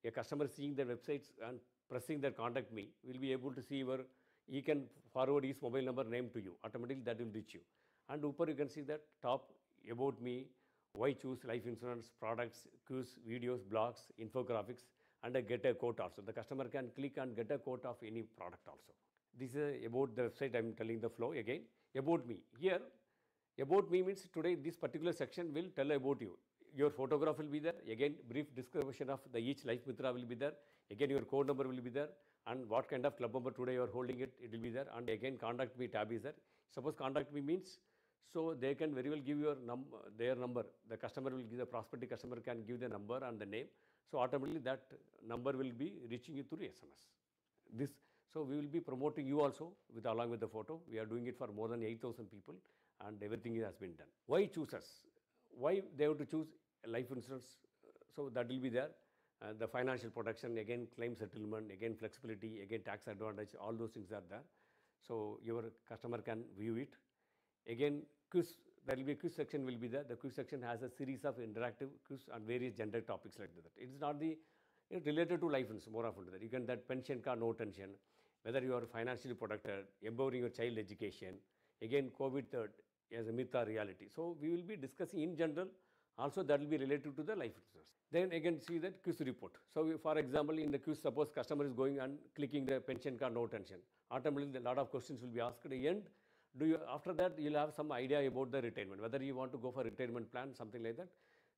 a customer seeing the websites and pressing that contact me, will be able to see he can forward his mobile number name to you. Automatically that will reach you. And upper you can see that top about me, why choose life insurance, products, quiz, videos, blogs, infographics, and get a quote also. The customer can click and get a quote of any product also. This is about the website. I am telling the flow again. About me. Here, about me means today this particular section will tell about you. Your photograph will be there. Again, brief description of the each Life Mitra will be there. Again, your code number will be there. And what kind of club member today you are holding it, it will be there. And again, contact me tab is there. Suppose contact me means, so they can very well give your their number. The customer will give, the prospective customer can give the number and the name. So automatically that number will be reaching you through SMS. So we will be promoting you also along with the photo. We are doing it for more than 8,000 people and everything has been done. Why choose us? Why they have to choose life insurance? So that will be there. The financial protection, again claim settlement, again flexibility, again tax advantage, all those things are there. So your customer can view it. Again, quiz, there will be a quiz section will be there. The quiz section has a series of interactive quiz on various gender topics like that. It is not related to life insurance, more often that. You can that pension car, no tension, whether you are financially protected, empowering your child education, again COVID third as a myth or reality. So we will be discussing in general, also that will be related to the life insurance. Then again see that quiz report. So for example, in the quiz, suppose customer is going and clicking the pension card, no tension. Automatically a lot of questions will be asked at the end. After that, you'll have some idea about the retirement, whether you want to go for retirement plan, something like that.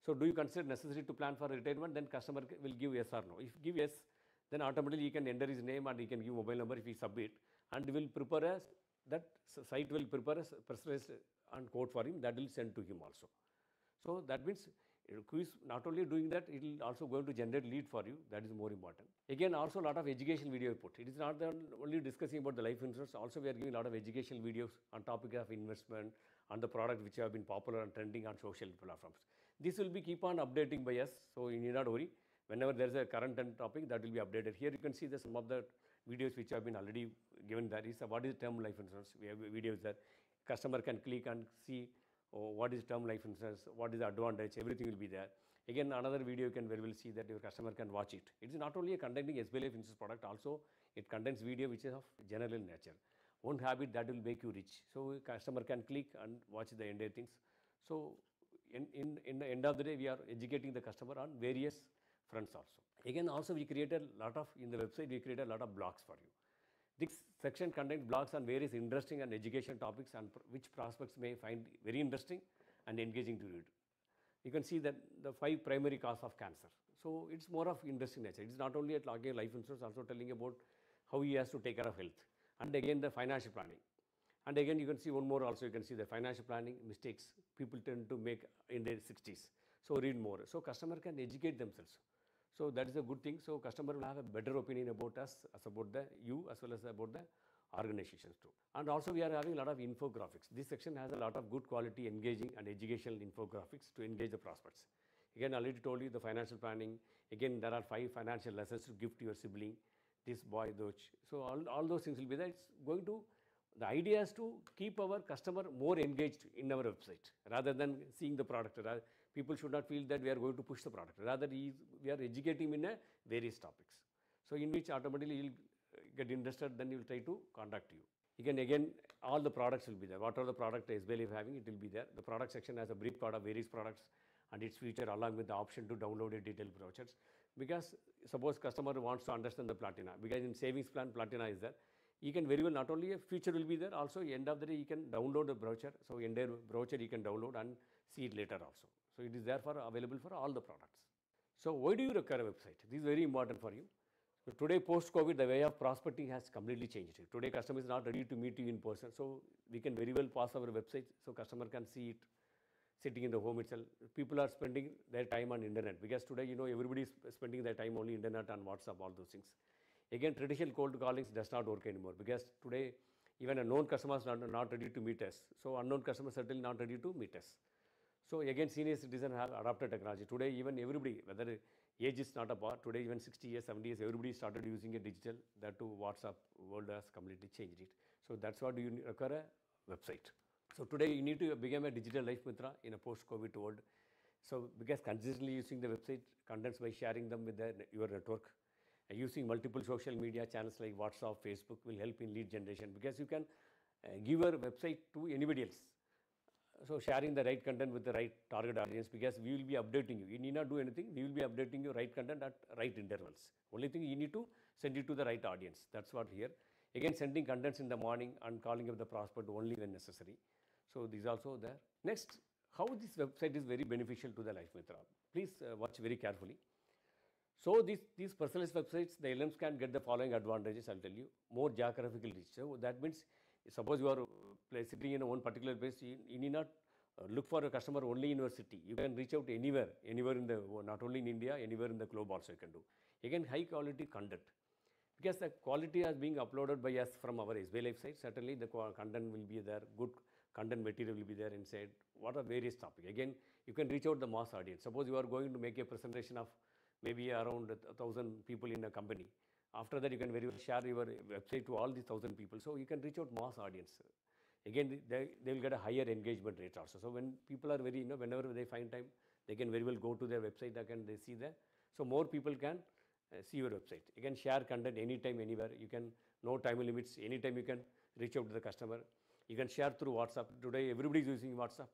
So do you consider necessary to plan for retirement? Then customer will give yes or no. If give yes, then automatically he can enter his name and he can give mobile number if he submit, and will prepare that site will prepare a personalized and code for him that will send to him also. So that means quiz not only doing that, it will also going to generate lead for you. That is more important. Again, also a lot of education video put. It is not only discussing about the life insurance. Also, we are giving a lot of educational videos on topic of investment, on the product which have been popular and trending on social platforms. This will be keep on updating by us. So you need not worry. Whenever there is a current topic, that will be updated. Here you can see some of the videos which have been already given. That is what is term life insurance. We have videos that customer can click and see what is term life insurance, what is the advantage, everything will be there. Again, another video you can very well see that your customer can watch it. It is not only a containing SBI Life Insurance product, also it contains video which is of general nature. One habit that will make you rich. So customer can click and watch the entire things. So in the end of the day, we are educating the customer on various fronts also. Again, also we created a lot of, in the website, we created a lot of blogs for you. This section contains blogs on various interesting and educational topics and which prospects may find very interesting and engaging to read. you can see that the 5 primary cause of cancer. So it's more of industry nature. It's not only at talking life insurance, also telling about how he has to take care of health. And again, the financial planning. And again, you can see one more also, you can see the financial planning mistakes people tend to make in their 60s. So read more. So customer can educate themselves. So that is a good thing. So customer will have a better opinion about us, as about the you, as well as about the organizations too. And also we are having a lot of infographics. This section has a lot of good quality, engaging and educational infographics to engage the prospects. Again, I already told you the financial planning. Again, there are 5 financial lessons to give to your sibling, this boy, those. So all those things will be there. It's going to, the idea is to keep our customer more engaged in our website rather than seeing the product. People should not feel that we are going to push the product. Rather, we are educating him in various topics. So in which automatically he will get interested, then he will try to contact you. Again, all the products will be there. Whatever the product SBI is having, it will be there. The product section has a brief part of various products and its feature along with the option to download a detailed brochures. Because suppose customer wants to understand the Platina, because in savings plan Platina is there, you can very well, not only a feature will be there, also end of the day you can download the brochure. So entire brochure you can download and see it later also. So it is therefore available for all the products. So why do you require a website? This is very important for you. So today post-COVID, the way of prospecting has completely changed. Today customer is not ready to meet you in person. So we can very well pass our website so customer can see it sitting in the home itself. People are spending their time on internet because today, everybody is spending their time only internet and WhatsApp, all those things. Again, traditional cold callings does not work anymore because today even a known customer is not ready to meet us. So unknown customer certainly not ready to meet us. So again, senior citizens have adopted technology. Today even everybody, whether age is not a bar, today even 60 years, 70 years, everybody started using a digital. That too, WhatsApp world has completely changed it. So that's what you require a website. So today you need to become a digital life mitra in a post-COVID world. So because consistently using the website contents by sharing them with your network, using multiple social media channels like WhatsApp, Facebook will help in lead generation because you can give your website to anybody else. So sharing the right content with the right target audience because we will be updating you. You need not do anything. We will be updating you right content at right intervals. Only thing you need to send it to the right audience. That's what here. Again, sending contents in the morning and calling up the prospect only when necessary. So these also there. Next, how this website is very beneficial to the Life Mitra. Please watch very carefully. So these personalized websites, the LMs can get the following advantages, I'll tell you. More geographical reach. So that means, suppose you are sitting in one particular place, you need not look for a customer only in your city. You can reach out anywhere in the, not only in India, anywhere in the globe also you can do. Again, high quality content. Because the quality is being uploaded by us from our SBI Life site, certainly the content will be there, good content material will be there inside. What are various topics? Again, you can reach out the mass audience. Suppose you are going to make a presentation of maybe around 1,000 people in a company. After that, you can very well share your website to all these 1,000 people. So you can reach out mass audience. Again, they will get a higher engagement rate also. So when people are very, whenever they find time, they can very well go to their website and they see there. So more people can see your website. You can share content anytime, anywhere. You can, no time limits. Anytime you can reach out to the customer. You can share through WhatsApp. Today, everybody is using WhatsApp.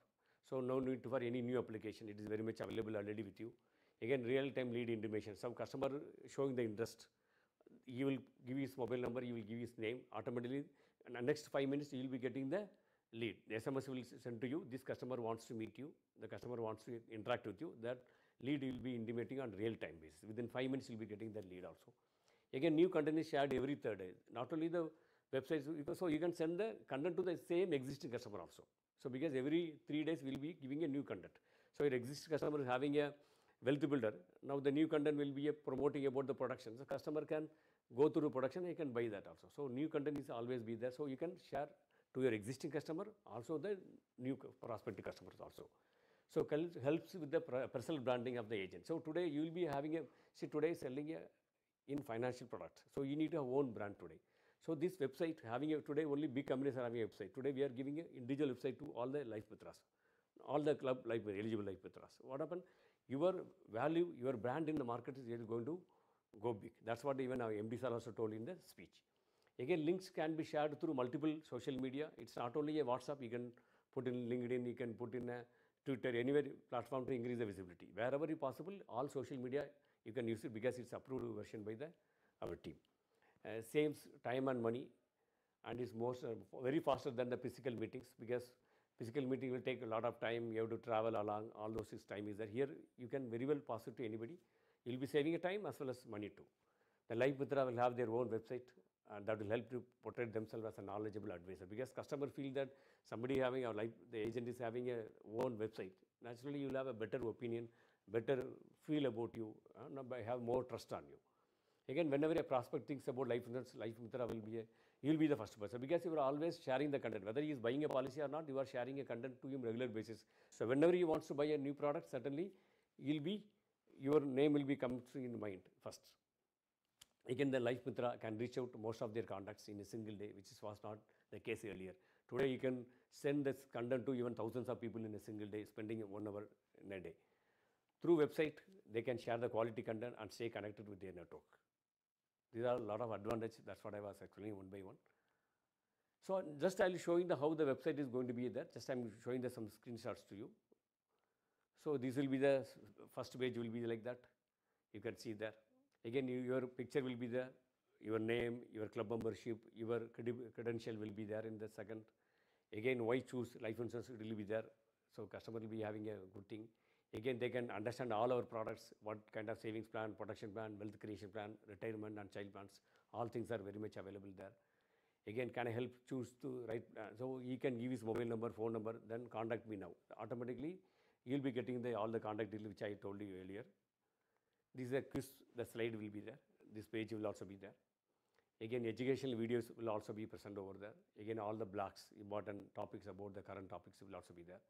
So no need for any new application. It is very much available already with you. Again, real-time lead intimation. Some customer showing the interest. You will give his mobile number, you will give his name. Automatically, in the next 5 minutes, you will be getting the lead. The SMS will send to you. This customer wants to meet you. The customer wants to interact with you. That lead will be intimating on real-time basis. Within 5 minutes, you will be getting that lead also. Again, new content is shared every third day. Not only the websites, so you can send the content to the same existing customer also. So because every 3 days, we will be giving a new content. So your existing customer is having a wealth builder. Now the new content will be promoting about the production. So customer can go through production, he can buy that also. So new content is always be there. So you can share to your existing customer, also the new prospective customers also. So helps with the personal branding of the agent. So today you will be having today selling in financial products. So you need to have own brand today. So this website today only big companies are having a website. Today we are giving an individual website to all the Life Mitras, all the club eligible Life Mitras. What happened? Your value, your brand in the market is going to go big. That's what even our MD sir also told in the speech. Again, links can be shared through multiple social media. It's not only a WhatsApp. You can put in LinkedIn, you can put in a Twitter, anywhere platform to increase the visibility. Wherever is possible, all social media, you can use it because it's approved version by our team. Saves time and money and is very faster than the physical meetings because Physical meeting will take a lot of time. You have to travel along. All those time is there. Here you can very well pass it to anybody. You'll be saving a time as well as money too. The Life Mitra will have their own website, and that will help to portray themselves as a knowledgeable advisor, because customer feel that somebody having a life, the agent is having a own website. Naturally, you'll have a better opinion, better feel about you, have more trust on you. Again, whenever a prospect thinks about Life Insurance, Life Mitra will be you'll be the first person, because you are always sharing the content. Whether he is buying a policy or not, you are sharing a content to him regular basis. So whenever he wants to buy a new product, certainly your name will be coming in mind first. Again, the Life Mitra can reach out to most of their contacts in a single day, which was not the case earlier. Today, you can send this content to even thousands of people in a single day, spending 1 hour in a day. Through website, they can share the quality content and stay connected with their network. These are a lot of advantages. That's what I was explaining one by one. So just I'll showing how the website is going to be there. Just I'm showing some screenshots to you. So this will be the first page will be like that. You can see there. Again, your picture will be there. Your name, your club membership, your credential will be there in the second. Again, why choose life insurance will be there. So customer will be having a good thing. Again, they can understand all our products, what kind of savings plan, protection plan, wealth creation plan, retirement and child plans. All things are very much available there. Again, can I help choose to write? So he can give his mobile number, phone number, then contact me now. Automatically, you'll be getting all the contact details which I told you earlier. This is a quiz, the slide will be there. This page will also be there. Again, educational videos will also be present over there. Again, all the blocks, important topics about the current topics will also be there.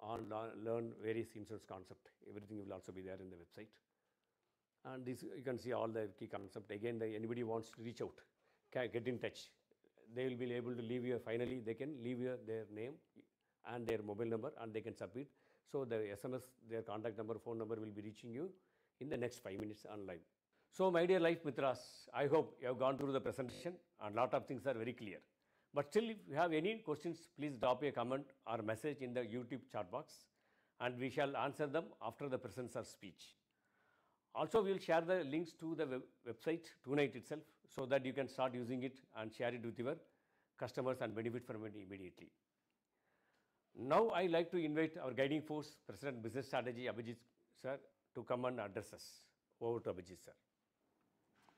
All learn various insurance concept. Everything will also be there in the website. And this, you can see all the key concept. Again, anybody wants to reach out, can get in touch. They will be able to leave you, finally, they can leave their name and their mobile number, and they can submit. So the SMS, their contact number, phone number will be reaching you in the next 5 minutes online. So my dear Life Mitras, I hope you have gone through the presentation and lot of things are very clear. But still, if you have any questions, please drop a comment or message in the YouTube chat box, and we shall answer them after the presenter speech. Also, we will share the links to the website tonight itself, so that you can start using it and share it with your customers and benefit from it immediately. Now, I like to invite our guiding force, President Business Strategy, Abhijit sir, to come and address us. Over to Abhijit sir.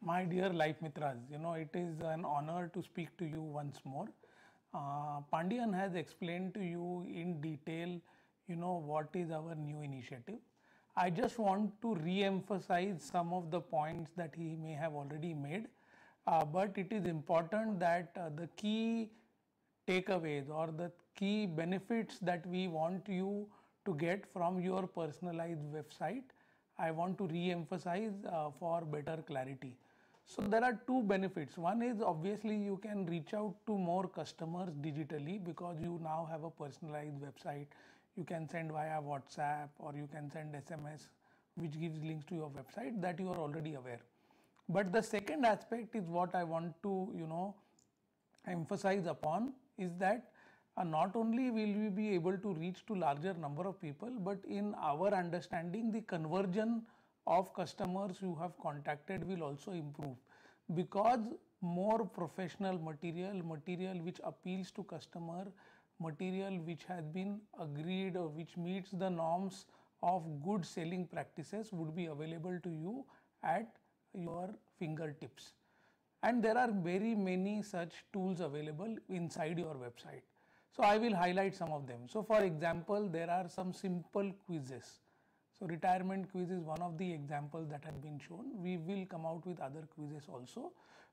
My dear Life Mitras, it is an honor to speak to you once more. Pandian has explained to you in detail, what is our new initiative. I just want to re-emphasize some of the points that he may have already made, but it is important that the key takeaways or the key benefits that we want you to get from your personalized website, I want to re-emphasize for better clarity. So there are two benefits. One is obviously you can reach out to more customers digitally, because you now have a personalized website. You can send via WhatsApp or you can send SMS, which gives links to your website that you are already aware. But the second aspect is what I want to, emphasize upon, is that not only will we be able to reach to larger number of people, but in our understanding, the conversion of customers who have contacted will also improve, because more professional material which appeals to customer, material which has been agreed or which meets the norms of good selling practices would be available to you at your fingertips. And there are very many such tools available inside your website. So I will highlight some of them. So for example, there are some simple quizzes. So retirement quiz is one of the examples that have been shown. We will come out with other quizzes also,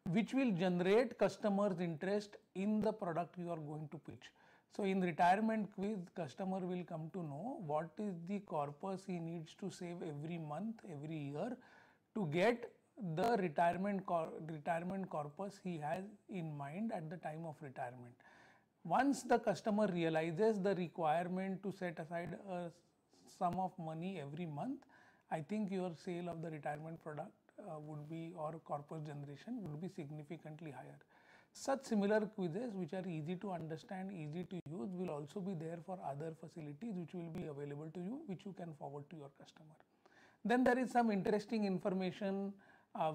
which will generate customers' interest in the product you are going to pitch. So in retirement quiz, customer will come to know what is the corpus he needs to save every month, every year, to get the retirement corpus he has in mind at the time of retirement. Once the customer realizes the requirement to set aside a sum of money every month, I think your sale of the retirement product would be, or corpus generation would be significantly higher. Such similar quizzes which are easy to understand, easy to use, will also be there for other facilities which will be available to you, which you can forward to your customer. Then there is some interesting information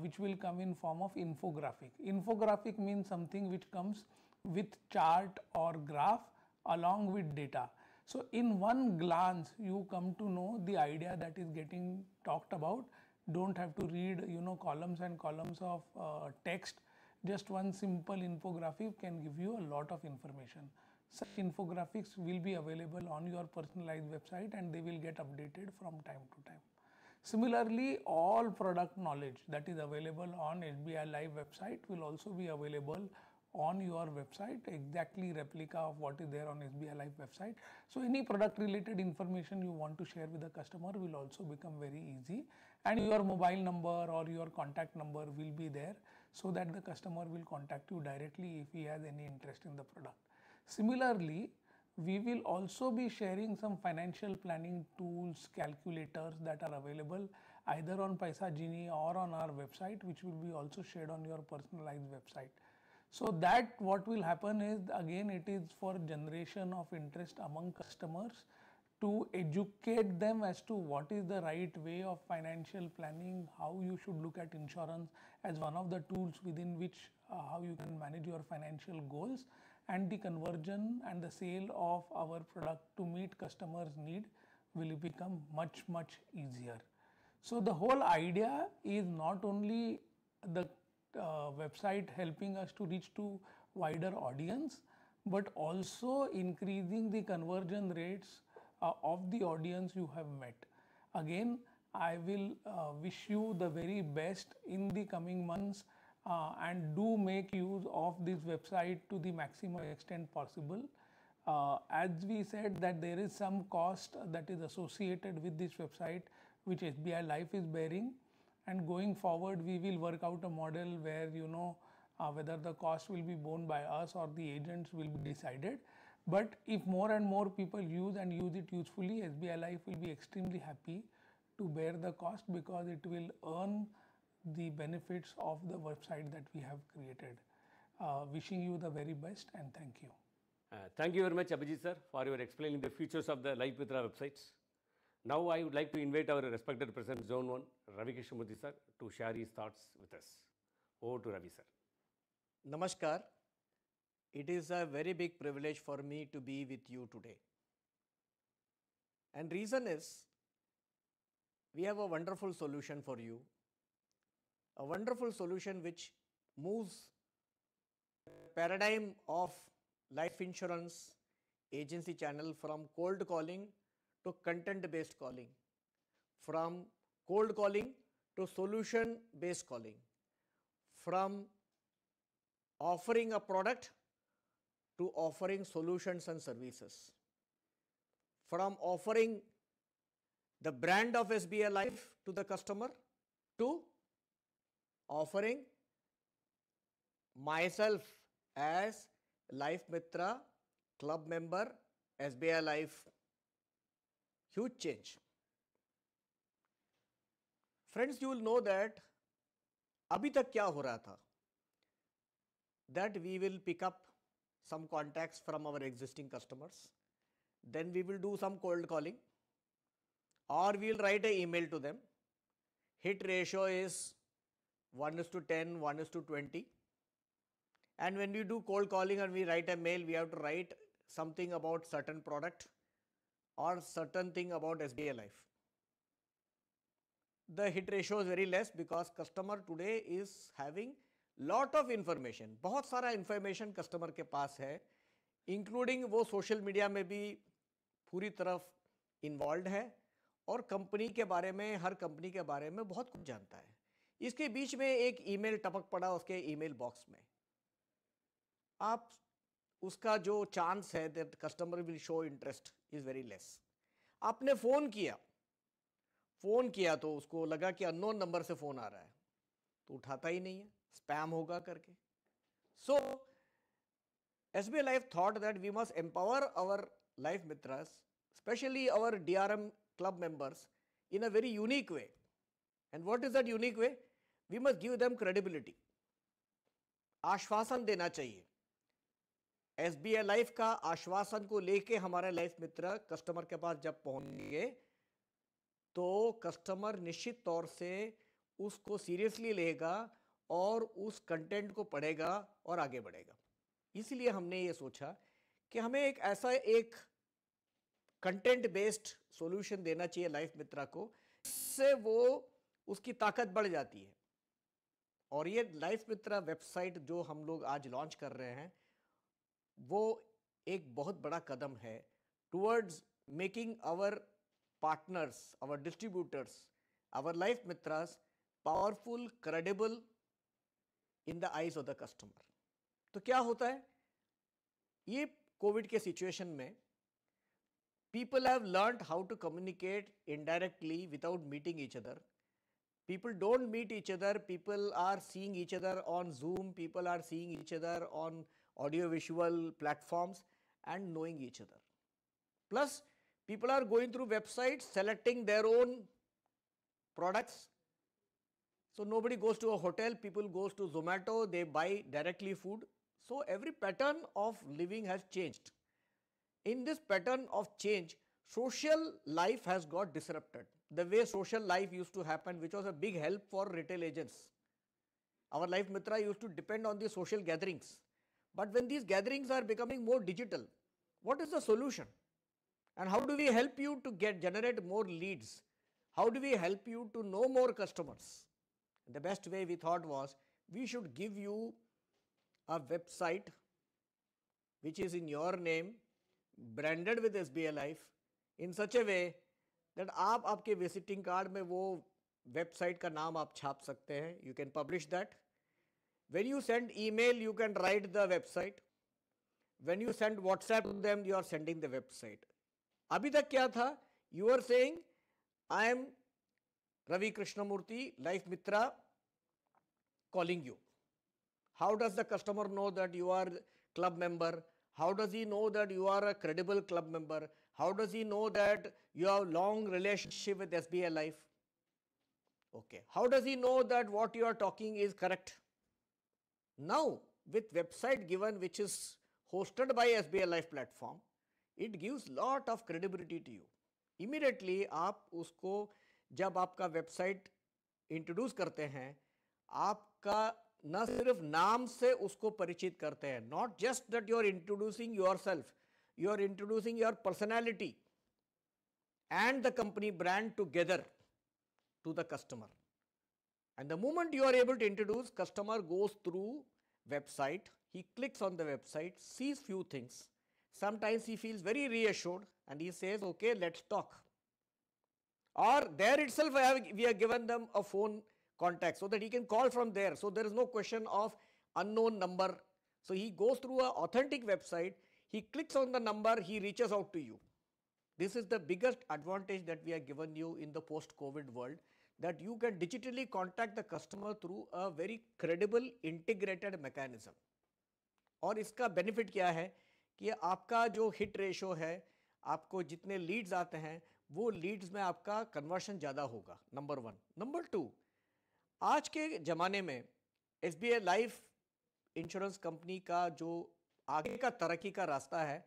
which will come in form of infographic. Infographic means something which comes with chart or graph along with data. So in one glance, you come to know the idea that is getting talked about. Don't have to read, columns and columns of text. Just one simple infographic can give you a lot of information. Such infographics will be available on your personalized website and they will get updated from time to time. Similarly, all product knowledge that is available on SBI Live website will also be available on your website, exactly replica of what is there on SBI Live website. So any product related information you want to share with the customer will also become very easy, and your mobile number or your contact number will be there so that the customer will contact you directly if he has any interest in the product. Similarly, we will also be sharing some financial planning tools, calculators that are available either on Paisagenie or on our website, which will be also shared on your personalized website. So that what will happen is, again, it is for generation of interest among customers to educate them as to what is the right way of financial planning, how you should look at insurance as one of the tools within which how you can manage your financial goals, and the conversion and the sale of our product to meet customers' need will become much easier. So the whole idea is not only the website helping us to reach to wider audience, but also increasing the conversion rates of the audience you have met. Again, I will wish you the very best in the coming months, and do make use of this website to the maximum extent possible. As we said that there is some cost that is associated with this website which SBI Life is bearing, and going forward we will work out a model where whether the cost will be borne by us or the agents will be decided. But if more and more people use and use it usefully, SBI Life will be extremely happy to bear the cost, because it will earn the benefits of the website that we have created. Wishing you the very best, and thank you. Thank you very much, Abhijit sir, for your explaining the features of the Life Mitra websites. Now I would like to invite our respected President Zone 1, Ravi Krishnamurthy sir, to share his thoughts with us. Over to Ravi sir. Namaskar. It is a very big privilege for me to be with you today. And reason is, we have a wonderful solution for you. A wonderful solution which moves the paradigm of life insurance agency channel from cold calling to content-based calling, from cold calling to solution-based calling, from offering a product to offering solutions and services, from offering the brand of SBI Life to the customer to offering myself as Life Mitra club member, SBI Life. Huge change. Friends, you will know that अभी तक क्या हो रहा था, that we will pick up some contacts from our existing customers, then we will do some cold calling, or we will write an email to them. Hit ratio is 1:10, 1:20. And when we do cold calling and we write a mail, we have to write something about certain product or certain thing about SBI Life. The hit ratio is very less because customer today is having lot of information. बहुत सारा information customer के पास है, including वो social media में भी पूरी तरफ involved है और कंपनी के बारे में, हर कंपनी के बारे में बहुत कुछ जानता है. इसके बीच में एक ईमेल टपक पड़ा उसके ईमेल बॉक्स में. आप उसका जो चांस है that customer will show interest is very less. आपने फ़ोन किया तो उसको लगा कि अननोन नंबर से फ़ोन आ रहा है तो उठाता ही नहीं है, स्पैम होगा करके. So SBI Life thought that we must empower our Life Mitras, especially our DRM club members, in a very unique way. And what is that unique way? We must give them credibility. आश्वासन देना चाहिए. SBI Life का आश्वासन को लेके हमारे life मित्र customer के पास जब पहुंचेंगे तो कस्टमर निश्चित तौर से उसको सीरियसली लेगा और उस कंटेंट को पढ़ेगा और आगे बढ़ेगा. इसलिए हमने ये सोचा कि हमें एक ऐसा एक कंटेंट बेस्ड सॉल्यूशन देना चाहिए लाइफ मित्रा को, इससे वो उसकी ताकत बढ़ जाती है। और ये लाइफ मित्रा वेबसाइट जो हम लोग आज लॉन्च कर रहे हैं वो एक बहुत बड़ा कदम है towards making our partners, our distributors, our life Mitras powerful, credible in the eyes of the customer. तो क्या होता है, ये कोविड के सिचुएशन में people have learned how to communicate indirectly without meeting each other. People don't meet each other, people are seeing each other on Zoom, people are seeing each other on audio-visual platforms and knowing each other. Plus, people are going through websites, selecting their own products. So nobody goes to a hotel, people goes to Zomato, they buy directly food. So every pattern of living has changed. In this pattern of change, social life has got disrupted. The way social life used to happen, which was a big help for retail agents. Our Life Mitra used to depend on the social gatherings. But when these gatherings are becoming more digital, what is the solution? And how do we help you to generate more leads? How do we help you to know more customers? The best way we thought was, we should give you a website which is in your name, branded with SBI Life in such a way that आप आपके visiting card में वो website का नाम आप छाप सकते हैं. You can publish that. When you send email, you can write the website. When you send WhatsApp to them, you are sending the website. अभी तक क्या था? You are saying, I am Ravi Krishnamurthy, Life Mitra, calling you. How does the customer know that you are club member? How does he know that you are a credible club member? How does he know that you have long relationship with SBI Life? Okay. How does he know that what you are talking is correct? Now, with website given which is hosted by SBI Life platform, it gives lot of credibility to you. Immediately आप उसको जब आपका website introduce करते हैं, आपका न सिर्फ नाम से उसको परिचित करते हैं, not just that you are introducing yourself, you are introducing your personality and the company brand together to the customer. And the moment you are able to introduce, customer goes through website, he clicks on the website, sees few things. Sometimes he feels very reassured and he says, okay, let's talk. Or there itself we have given them a phone contact so that he can call from there. So there is no question of unknown number. So he goes through an authentic website, he clicks on the number, he reaches out to you. This is the biggest advantage that we have given you in the post-COVID world, that you can digitally contact the customer through a very credible integrated mechanism. और इसका benefit क्या है कि आपका जो hit ratio है, आपको जितने लीड्स आते हैं वो लीड्स में आपका कन्वर्शन ज़्यादा होगा, नंबर 1. नंबर 2, आज के ज़माने में SBI लाइफ इंश्योरेंस कंपनी का जो आगे का तरक्की का रास्ता है,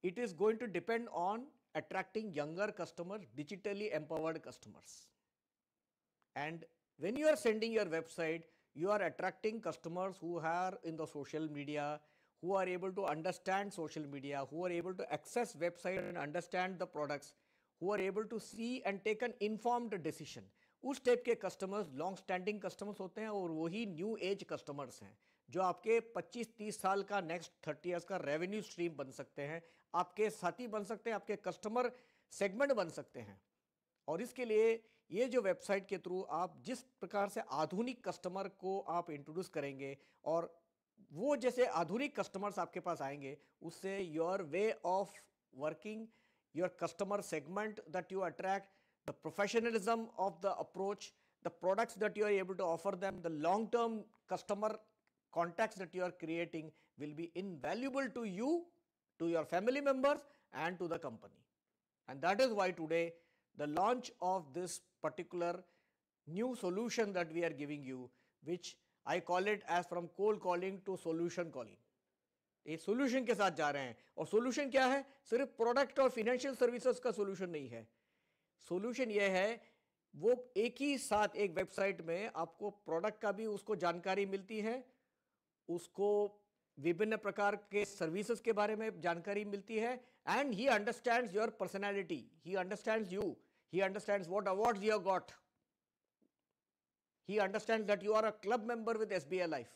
it is going to depend on attracting younger customers, digitally empowered customers. And when you are sending your website, you are attracting customers who are in the social media, who are able to understand social media, who are able to access website and understand the products, who are able to see and take an informed decision. उस type के customers long standing customers होते हैं और वही new age customers हैं जो आपके 25-30 साल का नेक्स्ट 30 इयर्स का रेवेन्यू स्ट्रीम बन सकते हैं, आपके साथी बन सकते हैं, आपके कस्टमर सेगमेंट बन सकते हैं. और इसके लिए ये जो वेबसाइट के थ्रू आप जिस प्रकार से आधुनिक कस्टमर को आप इंट्रोड्यूस करेंगे और वो जैसे आधुनिक कस्टमर्स आपके पास आएंगे, उससे your way of working, your customer segment that you attract, the professionalism of the approach, the products that you are able to offer them, the long-term customer contacts that you are creating will be invaluable to you, to your family members and to the company. And that is why today the launch of this particular new solution that we are giving you, which I call it as from cold calling to solution calling. ये solution के साथ जा रहे हैं और solution क्या है? सिर्फ product और financial services का solution नहीं है. सोल्यूशन ये है वो एक ही साथ एक वेबसाइट में आपको प्रोडक्ट का भी उसको जानकारी मिलती है, उसको विभिन्न प्रकार के सर्विसेज के बारे में जानकारी मिलती है, and he understands your personality, he understands you, he understands what awards you have got, he understands that you are a club member with SBI life,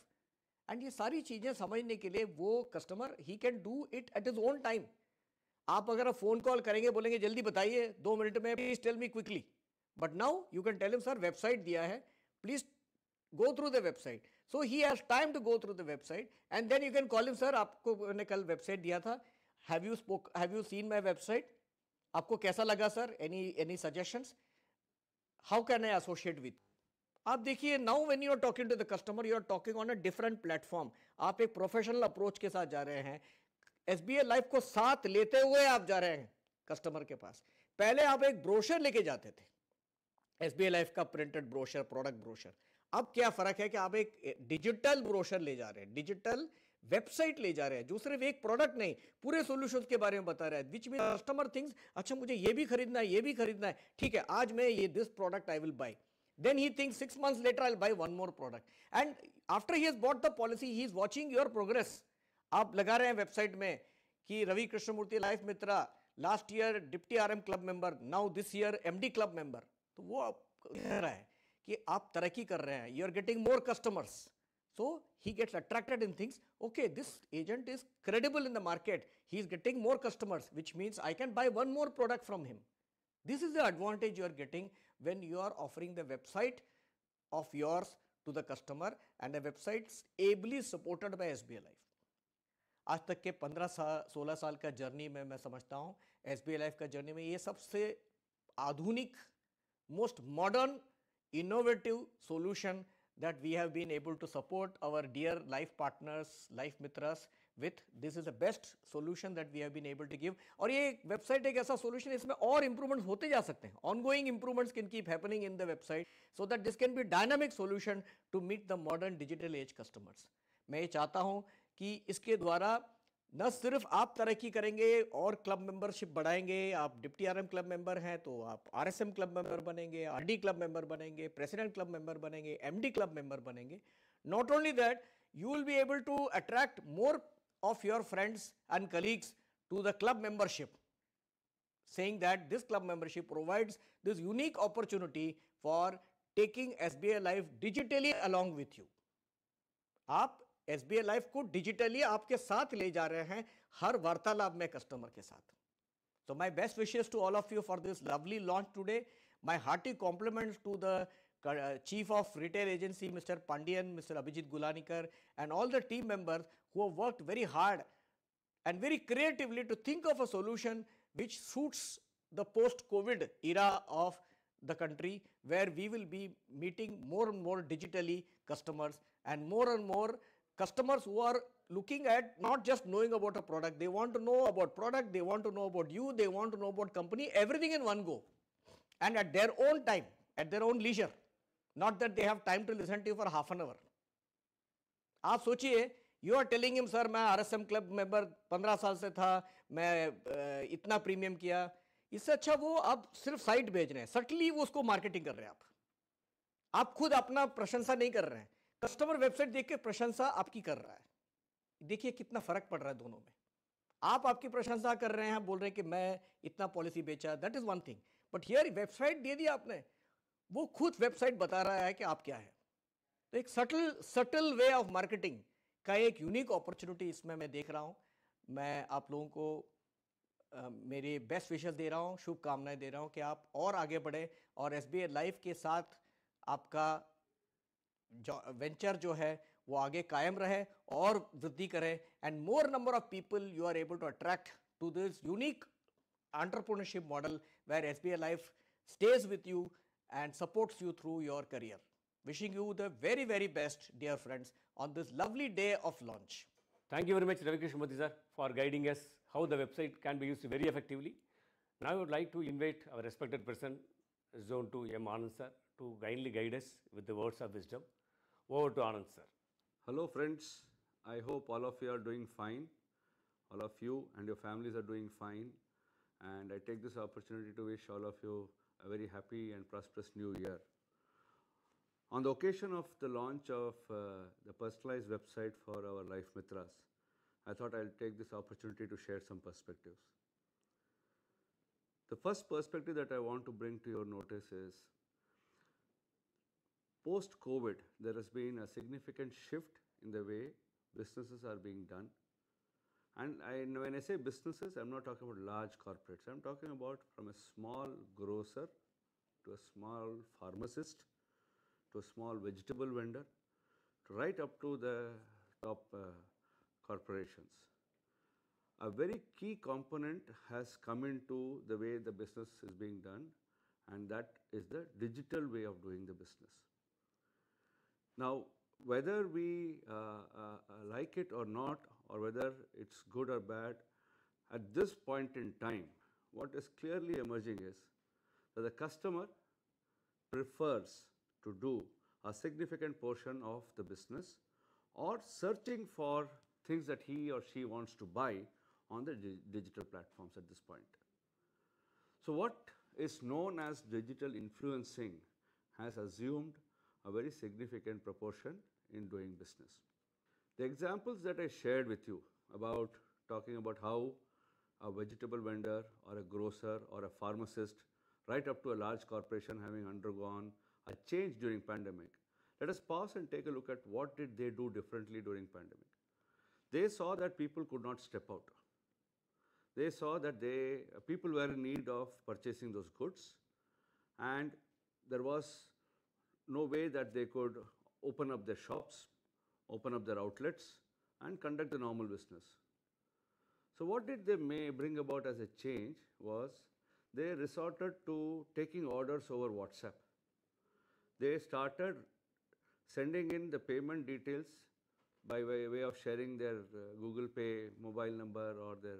and ये सारी चीजें समझने के लिए वो customer he can do it at his own time. आप अगर phone call करेंगे, बोलेंगे जल्दी बताइए 2 मिनट में, please tell me quickly, but now you can tell him sir website दिया है, please go through the website. So he has time to go through the website, and then you can call him, sir आपको मैंने कल website दिया था, have you seen my website, आपको कैसा लगा sir, any suggestions, how can I associate with. आप देखिए, now when you are talking to the customer, you are talking on a different platform. आप एक प्रोफेशनल अप्रोच के साथ जा रहे हैं, SBI लाइफ को साथ लेते हुए आप जा रहे हैं कस्टमर के पास. पहले आप एक ब्रोशर लेके जाते थे, SBI लाइफ का प्रिंटेड ब्रोशर, प्रोडक्ट ब्रोशर. अब क्या फर्क है कि आप एक डिजिटल ब्रोशर ले जा रहे हैं, डिजिटल वेबसाइट ले जा रहे हैं, जो सिर्फ एक प्रोडक्ट नहीं, पूरे सॉल्यूशंस के बारे में बता रहा है, विच में कस्टमर थिंक्स, अच्छा मुझे ये भी खरीदना है, ये भी खरीदना है, ठीक है आज मैं ये this product I will buy. Then he thinks 6 months later I'll buy one more product, and after he has bought the policy he is watching your progress. आप लगा रहे हैं वेबसाइट में कि Ravi Krishnamurthy life Mitra last year deputy RM club member, now this year MD club member. तो वो कह रहा है कि आप तरक्की कर रहे हैं, you are getting more customers, so he gets attracted in things, okay this agent is credible in the market, he is getting more customers, which means I can buy one more product from him. This is the advantage you are getting when you are offering the website of yours to the customer, and the websites ably supported by SBI Life. आज तक के 15-16 साल का journey में मैं समझता हूँ SBI Life का जर्नी में ये सबसे आधुनिक, most modern, innovative solution that we have been able to support our dear life partners, life mitras with. This is the best solution that we have been able to give. और ये website एक ऐसा solution है, इसमें और improvements होते जा सकते हैं. Ongoing improvements can keep happening in the website so that this can be dynamic solution to meet the modern digital age customers. मैं ये चाहता हूँ कि इसके द्वारा न सिर्फ आप तरक्की करेंगे और क्लब मेंबरशिप बढ़ाएंगे, आप डिप्टी RM क्लब मेंबर हैं तो आप RSM क्लब मेंबर बनेंगे, RD क्लब मेंबर बनेंगे, प्रेसिडेंट क्लब मेंबर बनेंगे, MD क्लब मेंबर बनेंगे. Not only that, you will be able to attract more of your friends and colleagues to the club membership, saying that this club membership provides this unique opportunity for taking SBI Life digitally along with you. आप SBI life को digitally आपके साथ ले जा रहे हैं हर वार्तालाप में कस्टमर के साथ. So my best wishes to all of you for this lovely launch today. My hearty compliments to the Chief of Retail Agency, Mr. Pandian, Mr. Abhijit Gulanikar, and all the team members who have worked very hard and very creatively to think of a solution which suits the post-COVID era of the country, where we will be meeting more and more digitally customers, and more customers who are looking at not just knowing about a product, they want to know about product, they want to know about you, they want to know about company, everything in one go, and at their own time, at their own leisure, not that they have time to listen to you for half an hour. आप सोचिए, you are telling him, sir मैं RSM club member 15 साल से था, मैं इतना premium किया, इससे अच्छा वो आप सिर्फ साइट भेज रहे हैं, सटली वो उसको मार्केटिंग कर रहे हैं. आप खुद अपना प्रशंसा नहीं कर रहे हैं, कस्टमर वेबसाइट देख के प्रशंसा आपकी कर रहा है. देखिए कितना फर्क पड़ रहा है दोनों में. आप आपकी प्रशंसा कर रहे हैं, बोल रहे हैं कि मैं इतना पॉलिसी बेचा, that is one thing, but here website दे दिया आपने, वो खुद वेबसाइट बता रहा है कि आप क्या है. तो एक सटल वे ऑफ मार्केटिंग का एक यूनिक अपॉर्चुनिटी इसमें मैं देख रहा हूँ. मैं आप लोगों को मेरी बेस्ट विशेस दे रहा हूँ, शुभकामनाएं दे रहा हूँ कि आप और आगे बढ़े और SBI लाइफ के साथ आपका वेंचर जो है वो आगे कायम रहे और वृद्धि करे, and more number of people you are able to attract to this unique entrepreneurship model where SBI life stays with you and supports you through your career. Wishing you the very, very best, dear friends, on this lovely day of launch. Thank you very much, Ravi Krishnamurthy sir, for guiding us how the website can be used very effectively. Now I would like to invite our respected person, Zone 2 M. Anand sir, to kindly guide us with the words of wisdom. Over to Anand sir. Hello friends, I hope all of you are doing fine. All of you and your families are doing fine. And I take this opportunity to wish all of you a very happy and prosperous new year. On the occasion of the launch of the personalized website for our Life Mitras, I thought I'll take this opportunity to share some perspectives. The first perspective that I want to bring to your notice is post-COVID, there has been a significant shift in the way businesses are being done. And when I say businesses, I'm not talking about large corporates. I'm talking about from a small grocer to a small pharmacist to a small vegetable vendor to right up to the top corporations. A very key component has come into the way the business is being done, and that is the digital way of doing the business. Now, whether we like it or not, or whether it's good or bad, at this point in time, what is clearly emerging is that the customer prefers to do a significant portion of the business or searching for things that he or she wants to buy on the digital platforms at this point. So what is known as digital influencing has assumed a very significant proportion in doing business. The examples that I shared with you about talking about how a vegetable vendor or a grocer or a pharmacist, right up to a large corporation having undergone a change during pandemic, let us pause and take a look at what did they do differently during pandemic. They saw that people could not step out. They saw that people were in need of purchasing those goods, and there was no way that they could open up their shops, open up their outlets, and conduct the normal business. So what did they bring about as a change was they resorted to taking orders over WhatsApp. They started sending in the payment details by way of sharing their Google Pay mobile number or their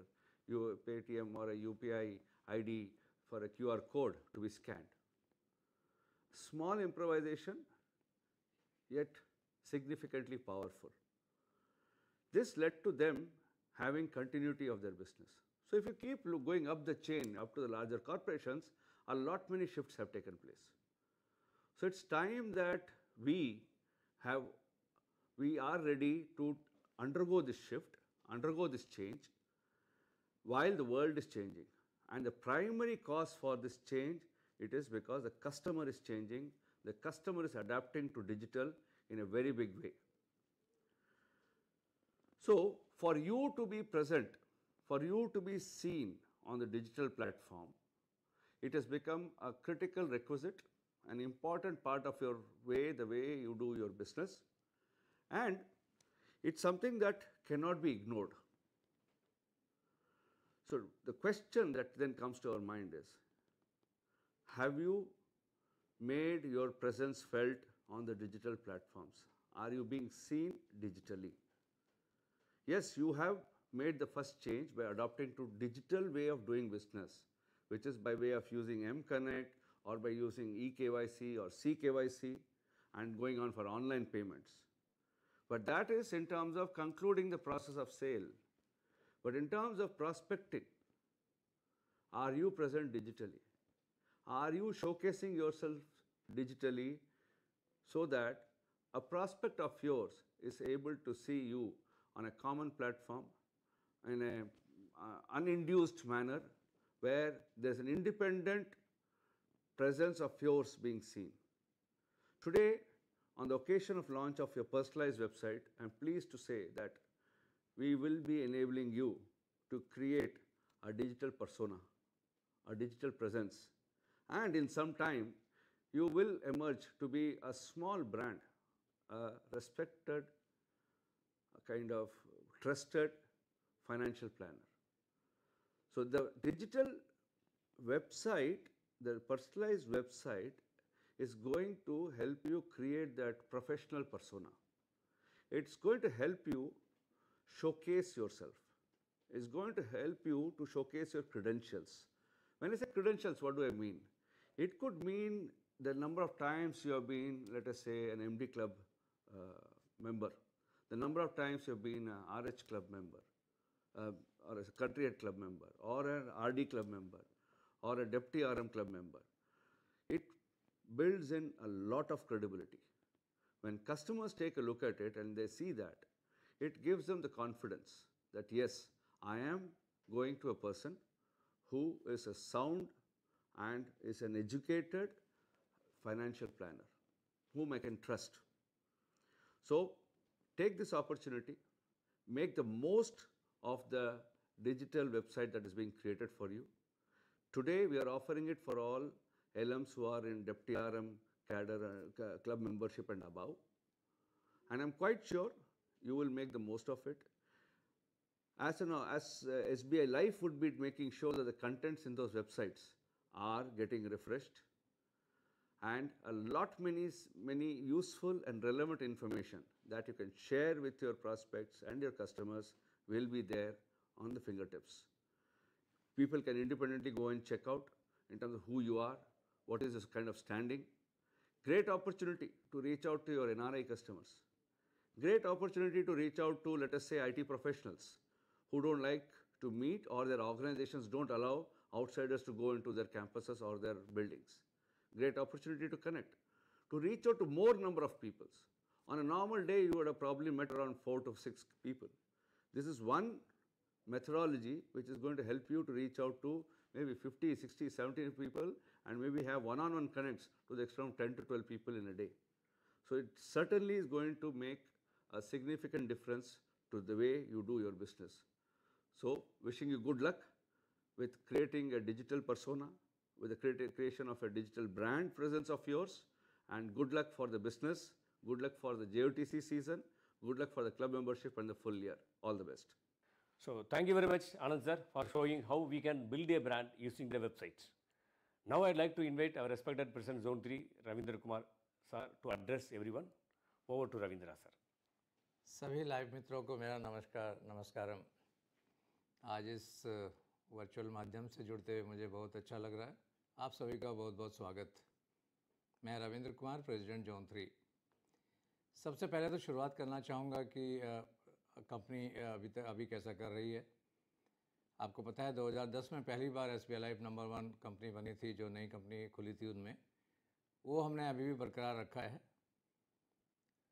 Paytm or a UPI ID for a QR code to be scanned. Small improvisation, yet significantly powerful. This led to them having continuity of their business. So if you keep going up the chain, up to the larger corporations, a lot many shifts have taken place. So it's time that we are ready to undergo this shift, undergo this change, while the world is changing. And the primary cause for this change, it is because the customer is changing, the customer is adapting to digital in a very big way. So for you to be present, for you to be seen on the digital platform, it has become a critical requisite, an important part of the way you do your business, and it's something that cannot be ignored. So the question that then comes to our mind is, have you made your presence felt on the digital platforms? Are you being seen digitally? Yes, you have made the first change by adopting to digital way of doing business, which is by way of using mConnect or by using eKYC or CKYC and going on for online payments. But that is in terms of concluding the process of sale. But in terms of prospecting, are you present digitally? Are you showcasing yourself digitally so that a prospect of yours is able to see you on a common platform in an uninduced manner where there's an independent presence of yours being seen? Today, on the occasion of launch of your personalized website, I'm pleased to say that we will be enabling you to create a digital persona, a digital presence, and in some time, you will emerge to be a small brand, a respected, a kind of trusted financial planner. So the digital website, the personalized website, is going to help you create that professional persona. It's going to help you showcase yourself. It's going to help you to showcase your credentials. When I say credentials, what do I mean? It could mean the number of times you have been, let us say, an MD Club member, the number of times you have been an RH Club member, or a Country Head Club member, or an RD Club member, or a Deputy RM Club member. It builds in a lot of credibility. When customers take a look at it and they see that, it gives them the confidence that yes, I am going to a person who is a sound and is an educated financial planner whom I can trust. So take this opportunity, make the most of the digital website that is being created for you. Today we are offering it for all LMs who are in Deputy RM, cadre, club membership and above. And I'm quite sure you will make the most of it. As SBI Life would be making sure that the contents in those websites are getting refreshed, and a lot many useful and relevant information that you can share with your prospects and your customers will be there on the fingertips. People can independently go and check out in terms of who you are, what is this kind of standing. Great opportunity to reach out to your NRI customers. Great opportunity to reach out to, let us say, IT professionals who don't like to meet, or their organizations don't allow outsiders to go into their campuses or their buildings. Great opportunity to connect, to reach out to more number of people. On a normal day, you would have probably met around 4 to 6 people. This is one methodology which is going to help you to reach out to maybe 50, 60, 70 people, and maybe have one-on-one connects to the extent of 10 to 12 people in a day. So it certainly is going to make a significant difference to the way you do your business. So wishing you good luck with creating a digital persona, with the creation of a digital brand presence of yours, and good luck for the business, good luck for the JOTC season, good luck for the club membership and the full year. All the best. So thank you very much, Anand sir, for showing how we can build a brand using the websites. Now I'd like to invite our respected President Zone 3, Ravindra Kumar sir, to address everyone. Over to Ravindra sir. सभी live मित्रों को मेरा नमस्कारम। आज इस virtual माध्यम से जुड़ते हुए मुझे बहुत अच्छा लग रहा है। आप सभी का बहुत बहुत स्वागत। मैं रविंद्र कुमार, प्रेसिडेंट जोन 3। सबसे पहले तो शुरुआत करना चाहूँगा कि कंपनी अभी कैसा कर रही है। आपको पता है 2010 में पहली बार SBI लाइफ नंबर 1 कंपनी बनी थी, जो नई कंपनी खुली थी उनमें, वो हमने अभी भी बरकरार रखा है।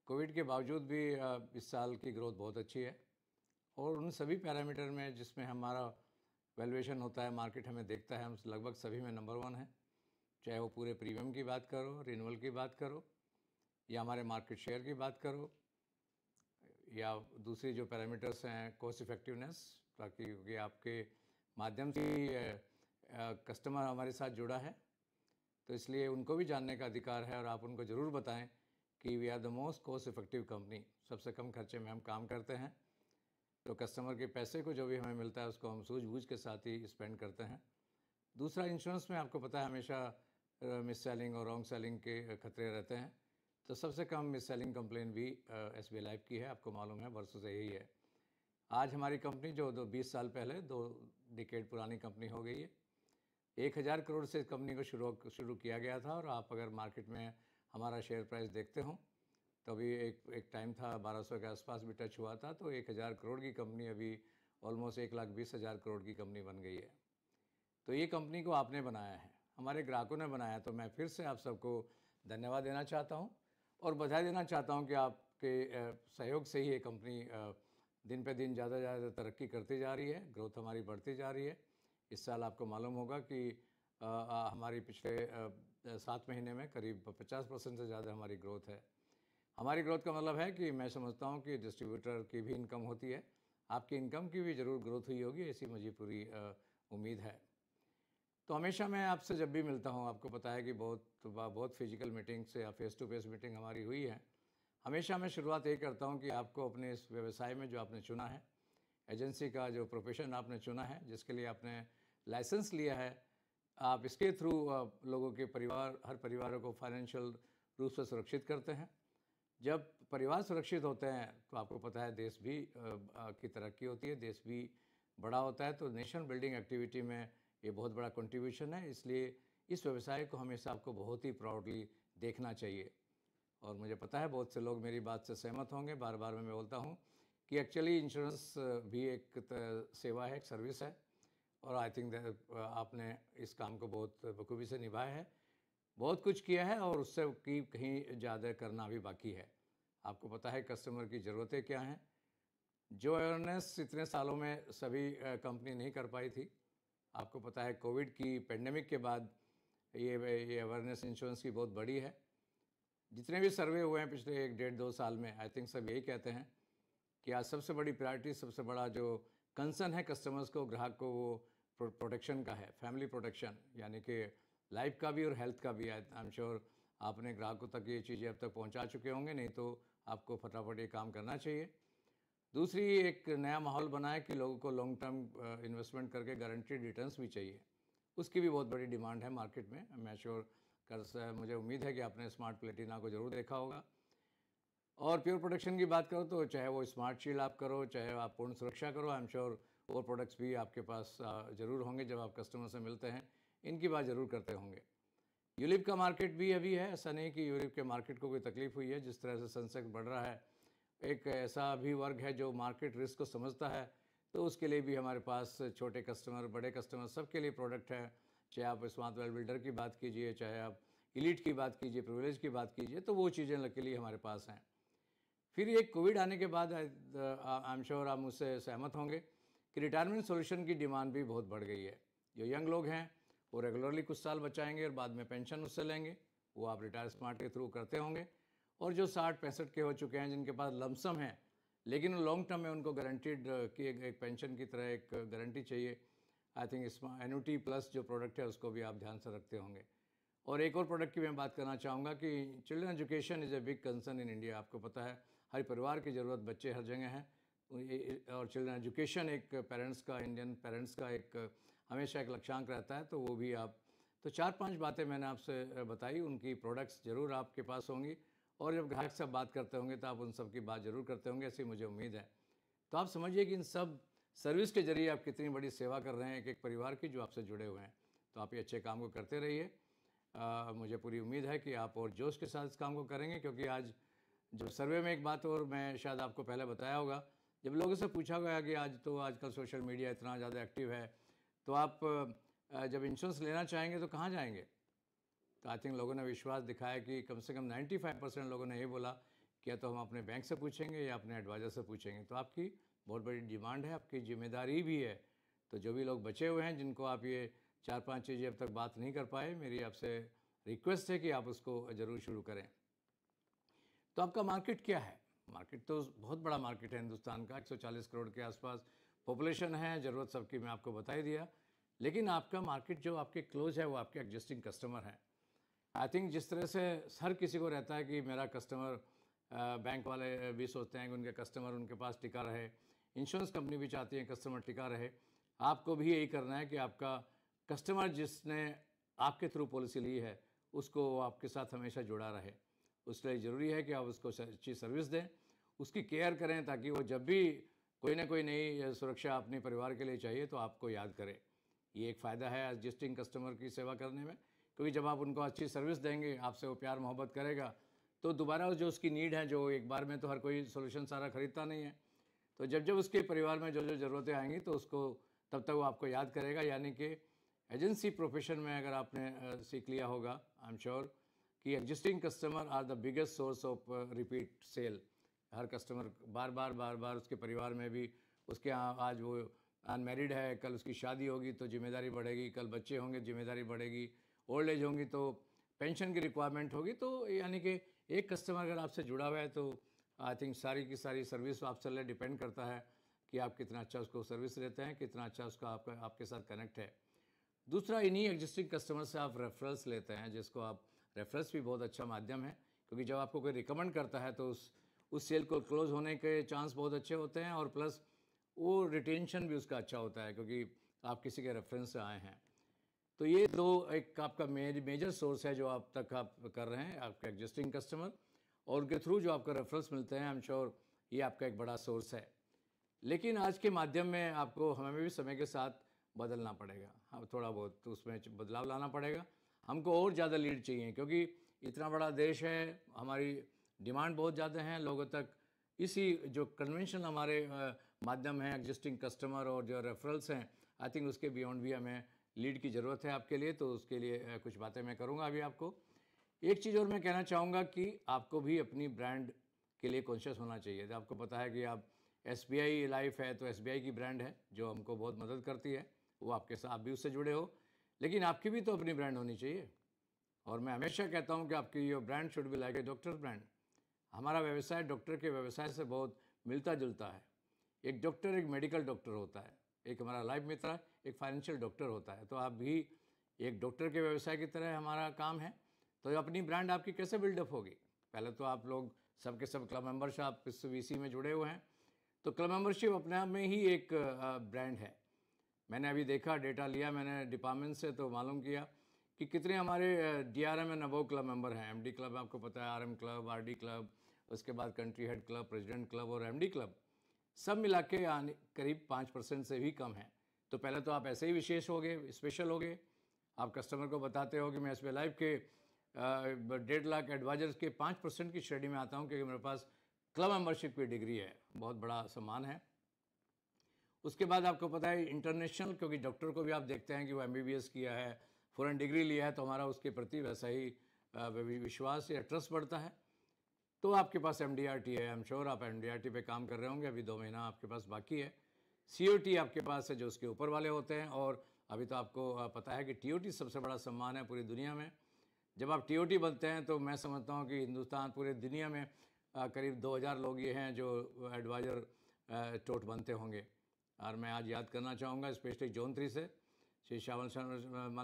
कोविड के बावजूद भी इस साल की ग्रोथ बहुत अच्छी है, और उन सभी पैरामीटर में जिसमें हमारा वैल्यूएशन होता है, मार्केट हमें देखता है, हम लगभग सभी में नंबर 1 है। चाहे वो पूरे प्रीमियम की बात करो, रिन्यूअल की बात करो, या हमारे मार्केट शेयर की बात करो, या दूसरी जो पैरामीटर्स हैं, कॉस्ट इफेक्टिवनेस, ताकि क्योंकि आपके माध्यम से कस्टमर हमारे साथ जुड़ा है, तो इसलिए उनको भी जानने का अधिकार है, और आप उनको ज़रूर बताएं कि we are the most cost effective company. सबसे कम खर्चे में हम काम करते हैं, तो कस्टमर के पैसे को जो भी हमें मिलता है उसको हम सूझबूझ के साथ ही स्पेंड करते हैं। दूसरा, इंश्योरेंस में आपको पता है हमेशा मिस सेलिंग और रॉन्ग सेलिंग के खतरे रहते हैं, तो सबसे कम मिस सेलिंग कंप्लेन भी SBI लाइफ की है। आपको मालूम है, वर्षों से यही है। आज हमारी कंपनी जो 20 साल पहले 2 डिकेड पुरानी कंपनी हो गई है। 1000 करोड़ से कंपनी को शुरू किया गया था, और आप अगर मार्केट में हमारा शेयर प्राइस देखते हो तो अभी एक टाइम था 1200 के आसपास भी टच हुआ था, तो 1000 करोड़ की कंपनी अभी ऑलमोस्ट 1,20,000 करोड़ की कंपनी बन गई है। तो ये कंपनी को आपने बनाया है, हमारे ग्राहकों ने बनाया। तो मैं फिर से आप सबको धन्यवाद देना चाहता हूँ और बधाई देना चाहता हूँ कि आपके सहयोग से ही ये कंपनी दिन पे दिन ज़्यादा तरक्की करती जा रही है, ग्रोथ हमारी बढ़ती जा रही है। इस साल आपको मालूम होगा कि हमारी पिछले 7 महीने में करीब 50% से ज़्यादा हमारी ग्रोथ है। हमारी ग्रोथ का मतलब है कि मैं समझता हूँ कि डिस्ट्रीब्यूटर की भी इनकम होती है, आपकी इनकम की भी ज़रूर ग्रोथ हुई होगी, ऐसी मुझे पूरी उम्मीद है। तो हमेशा मैं आपसे जब भी मिलता हूँ, आपको पता है कि बहुत फिजिकल मीटिंग्स या फेस टू फेस मीटिंग हमारी हुई है। हमेशा मैं शुरुआत यही करता हूँ कि आपको अपने इस व्यवसाय में जो आपने चुना है, एजेंसी का जो प्रोफेशन आपने चुना है, जिसके लिए आपने लाइसेंस लिया है, आप इसके थ्रू लोगों के हर परिवारों को फाइनेंशियल रूप से सुरक्षित करते हैं। जब परिवार सुरक्षित होते हैं तो आपको पता है देश भी की तरक्की होती है, देश भी बड़ा होता है। तो नेशन बिल्डिंग एक्टिविटी में ये बहुत बड़ा कंट्रीब्यूशन है, इसलिए इस व्यवसाय को हमेशा आपको बहुत ही प्राउडली देखना चाहिए। और मुझे पता है बहुत से लोग मेरी बात से सहमत होंगे। बार बार मैं बोलता हूँ कि एक्चुअली इंश्योरेंस भी एक सेवा है, एक सर्विस है, और आई थिंक आपने इस काम को बहुत बखूबी से निभाया है, बहुत कुछ किया है, और उससे कहीं ज़्यादा करना भी बाकी है। आपको पता है कस्टमर की ज़रूरतें क्या हैं, जो अवेयरनेस इतने सालों में सभी कंपनी नहीं कर पाई थी। आपको पता है कोविड की पेंडेमिक के बाद ये अवेयरनेस इंश्योरेंस की बहुत बड़ी है। जितने भी सर्वे हुए हैं पिछले 1-1.5-2 साल में, आई थिंक सब यही कहते हैं कि आज सबसे बड़ी प्रायोरिटी, सबसे बड़ा जो कंसर्न है कस्टमर्स को, ग्राहक को, वो प्रोटेक्शन का है, फैमिली प्रोटेक्शन, यानी कि लाइफ का भी और हेल्थ का भी। आई एम श्योर आपने ग्राहकों तक ये चीज़ें अब तक पहुंचा चुके होंगे, नहीं तो आपको फटाफट ये काम करना चाहिए। दूसरी, एक नया माहौल बना है कि लोगों को लॉन्ग टर्म इन्वेस्टमेंट करके गारंटीड रिटर्न्स भी चाहिए, उसकी भी बहुत बड़ी डिमांड है मार्केट में। मैं श्योर मुझे उम्मीद है कि आपने स्मार्ट प्लेटिना को ज़रूर देखा होगा। और प्योर प्रोटेक्शन की बात करो तो चाहे वो स्मार्ट शील्ड आप करो, चाहे आप पूर्ण सुरक्षा करो, आई एम श्योर और प्रोडक्ट्स भी आपके पास ज़रूर होंगे। जब आप कस्टमर से मिलते हैं इनकी बात ज़रूर करते होंगे। यूलिप का मार्केट भी अभी है, ऐसा नहीं कि यूलिप के मार्केट को कोई तकलीफ हुई है। जिस तरह से सेंसेक्स बढ़ रहा है, एक ऐसा भी वर्ग है जो मार्केट रिस्क को समझता है, तो उसके लिए भी हमारे पास छोटे कस्टमर, बड़े कस्टमर, सबके लिए प्रोडक्ट है। चाहे आप स्मार्ट वेल बिल्डर की बात कीजिए, चाहे आप इलीट की बात कीजिए, प्रिविलेज की बात कीजिए, तो वो चीज़ें लकीली हमारे पास हैं। फिर ये कोविड आने के बाद आई एम श्योर आप मुझसे सहमत होंगे कि रिटायरमेंट सोल्यूशन की डिमांड भी बहुत बढ़ गई है। जो यंग लोग हैं वो रेगुलरली कुछ साल बचाएंगे और बाद में पेंशन उससे लेंगे, वो आप रिटायर स्मार्ट के थ्रू करते होंगे। और जो 60-65 के हो चुके हैं, जिनके पास लमसम है लेकिन लॉन्ग टर्म में उनको गारंटीड की एक पेंशन की तरह एक गारंटी चाहिए, आई थिंक एन्युटी प्लस जो प्रोडक्ट है उसको भी आप ध्यान से रखते होंगे। और एक और प्रोडक्ट की मैं बात करना चाहूँगा कि children education is a big concern in India. आपको पता है हर परिवार की ज़रूरत, बच्चे हर जगह हैं, और चिल्ड्रन एजुकेशन एक पेरेंट्स का, इंडियन पेरेंट्स का एक हमेशा एक लक्ष्यांक रहता है। तो वो भी आप, तो 4-5 बातें मैंने आपसे बताई, उनकी प्रोडक्ट्स ज़रूर आपके पास होंगी। और जब ग्राहक से बात करते होंगे तो आप उन सब की बात ज़रूर करते होंगे, ऐसी मुझे उम्मीद है। तो आप समझिए कि इन सब सर्विस के जरिए आप कितनी बड़ी सेवा कर रहे हैं एक परिवार की जो आपसे जुड़े हुए हैं। तो आप ये अच्छे काम को करते रहिए। मुझे पूरी उम्मीद है कि आप और जोश के साथ इस काम को करेंगे, क्योंकि आज जो सर्वे में एक बात और मैं शायद आपको पहले बताया होगा, जब लोगों से पूछा गया कि आजकल सोशल मीडिया इतना ज़्यादा एक्टिव है, तो आप जब इंश्योरेंस लेना चाहेंगे तो कहाँ जाएंगे? तो आई थिंक लोगों ने विश्वास दिखाया कि कम से कम 95% लोगों ने ये बोला कि या तो हम अपने बैंक से पूछेंगे या अपने एडवाइज़र से पूछेंगे। तो आपकी बहुत बड़ी डिमांड है, आपकी जिम्मेदारी भी है। तो जो भी लोग बचे हुए हैं, जिनको आप ये 4-5 चीज़ें अब तक बात नहीं कर पाए, मेरी आपसे रिक्वेस्ट है कि आप उसको ज़रूर शुरू करें। तो आपका मार्केट क्या है? मार्केट तो बहुत बड़ा मार्केट है हिंदुस्तान का, 140 करोड़ के आसपास पॉपुलेशन है, ज़रूरत सबकी मैं आपको बता ही दिया। लेकिन आपका मार्केट जो आपके क्लोज है वो आपके एग्जिस्टिंग कस्टमर हैं। आई थिंक जिस तरह से हर किसी को रहता है कि मेरा कस्टमर, बैंक वाले भी सोचते हैं कि उनके कस्टमर उनके पास टिका रहे, इंश्योरेंस कंपनी भी चाहती है कस्टमर टिका रहे, आपको भी यही करना है कि आपका कस्टमर जिसने आपके थ्रू पॉलिसी ली है उसको आपके साथ हमेशा जुड़ा रहे। उसके लिए ज़रूरी है कि आप उसको अच्छी सर्विस दें, उसकी केयर करें, ताकि वो जब भी कोई ना कोई नई सुरक्षा अपने परिवार के लिए चाहिए तो आपको याद करे। ये एक फ़ायदा है एग्जिस्टिंग कस्टमर की सेवा करने में, क्योंकि जब आप उनको अच्छी सर्विस देंगे, आपसे वो प्यार मोहब्बत करेगा, तो दोबारा जो उसकी नीड है, जो एक बार में तो हर कोई सोल्यूशन सारा खरीदता नहीं है, तो जब जब उसके परिवार में जो जो ज़रूरतें आएंगी तो उसको तब तक वो आपको याद करेगा। यानी कि एजेंसी प्रोफेशन में अगर आपने सीख लिया होगा, आई एम श्योर कि existing customer are the biggest source of repeat sale. हर कस्टमर बार बार उसके परिवार में भी, उसके यहाँ आज वो अनमेरिड है, कल उसकी शादी होगी तो जिम्मेदारी बढ़ेगी, कल बच्चे होंगे जिम्मेदारी बढ़ेगी, ओल्ड एज होंगी तो पेंशन की रिक्वायरमेंट होगी। तो यानी कि एक कस्टमर अगर आपसे जुड़ा हुआ है तो आई थिंक सारी की सारी सर्विस आपसे डिपेंड करता है कि आप कितना अच्छा उसको सर्विस देते हैं, कितना अच्छा उसका आपके साथ कनेक्ट है। दूसरा, इन्हीं एग्जिस्टिंग कस्टमर से आप रेफरल्स लेते हैं, जिसको आप रेफरल्स भी बहुत अच्छा माध्यम है, क्योंकि जब आपको कोई रिकमेंड करता है तो उस सेल को क्लोज होने के चांस बहुत अच्छे होते हैं, और प्लस वो रिटेंशन भी उसका अच्छा होता है क्योंकि आप किसी के रेफरेंस से आए हैं। तो ये दो एक आपका मेजर सोर्स है जो आप तक आप कर रहे हैं, आपके एग्जिस्टिंग कस्टमर, और उनके थ्रू जो आपको रेफरेंस मिलते हैं, आई एम श्योर ये आपका एक बड़ा सोर्स है। लेकिन आज के माध्यम में आपको हमें भी समय के साथ बदलना पड़ेगा, हम थोड़ा बहुत तो उसमें बदलाव लाना पड़ेगा। हमको और ज़्यादा लीड चाहिए, क्योंकि इतना बड़ा देश है, हमारी डिमांड बहुत ज़्यादा है लोगों तक। इसी जो कन्वेंशनल हमारे माध्यम हैं, एग्जिस्टिंग कस्टमर और जो रेफरल्स हैं, आई थिंक उसके बियॉन्ड भी हमें लीड की ज़रूरत है आपके लिए। तो उसके लिए कुछ बातें मैं करूँगा अभी आपको। एक चीज़ और मैं कहना चाहूँगा कि आपको भी अपनी ब्रांड के लिए कॉन्शियस होना चाहिए। तो आपको पता है कि आप SBI लाइफ है तो SBI की ब्रांड है जो हमको बहुत मदद करती है, वो आपके साथ, आप भी उससे जुड़े हो, लेकिन आपकी भी तो अपनी ब्रांड होनी चाहिए। और मैं हमेशा कहता हूँ कि आपकी your brand should be like a doctor brand. हमारा व्यवसाय डॉक्टर के व्यवसाय से बहुत मिलता जुलता है। एक डॉक्टर एक मेडिकल डॉक्टर होता है, एक हमारा लाइफ मित्र एक फाइनेंशियल डॉक्टर होता है, तो आप भी एक डॉक्टर के व्यवसाय की तरह हमारा काम है। तो अपनी ब्रांड आपकी कैसे बिल्डअप होगी? पहले तो आप लोग सबके सब क्लब मेंबर्स आप इस VC में जुड़े हुए हैं, तो क्लब मेंबरशिप अपने आप में ही एक ब्रांड है। मैंने अभी देखा, डेटा लिया मैंने डिपार्टमेंट से, तो मालूम किया कि कितने हमारे DRM and above club member हैं। MD क्लब आपको पता है, RM क्लब, RD क्लब, उसके बाद country head club, president club और MD क्लब, सब मिला के करीब 5% से भी कम है। तो पहले तो आप ऐसे ही विशेष हो गए, स्पेशल हो गए। आप कस्टमर को बताते हो कि मैं SBI लाइफ के 1.5 लाख एडवाइजर्स के 5% की श्रेणी में आता हूँ क्योंकि मेरे पास क्लब मेंबरशिप की डिग्री है। बहुत बड़ा सम्मान है। उसके बाद आपको पता है इंटरनेशनल, क्योंकि डॉक्टर को भी आप देखते हैं कि वो MBBS किया है, फॉरेन डिग्री लिया है, तो हमारा उसके प्रति वैसा ही विश्वास या ट्रस्ट बढ़ता है। तो आपके पास MDRT है, आई एम श्योर आप MDRT पे काम कर रहे होंगे, अभी 2 महीना आपके पास बाकी है। COT आपके पास है जो उसके ऊपर वाले होते हैं, और अभी तो आपको पता है कि TOT सबसे बड़ा सम्मान है पूरी दुनिया में। जब आप TOT बनते हैं तो मैं समझता हूँ कि हिंदुस्तान, पूरे दुनिया में करीब 2000 लोग ये हैं जो एडवाइज़र टोट बनते होंगे। और मैं आज याद करना चाहूँगा स्पेशली जोन 3 से श्री श्यामल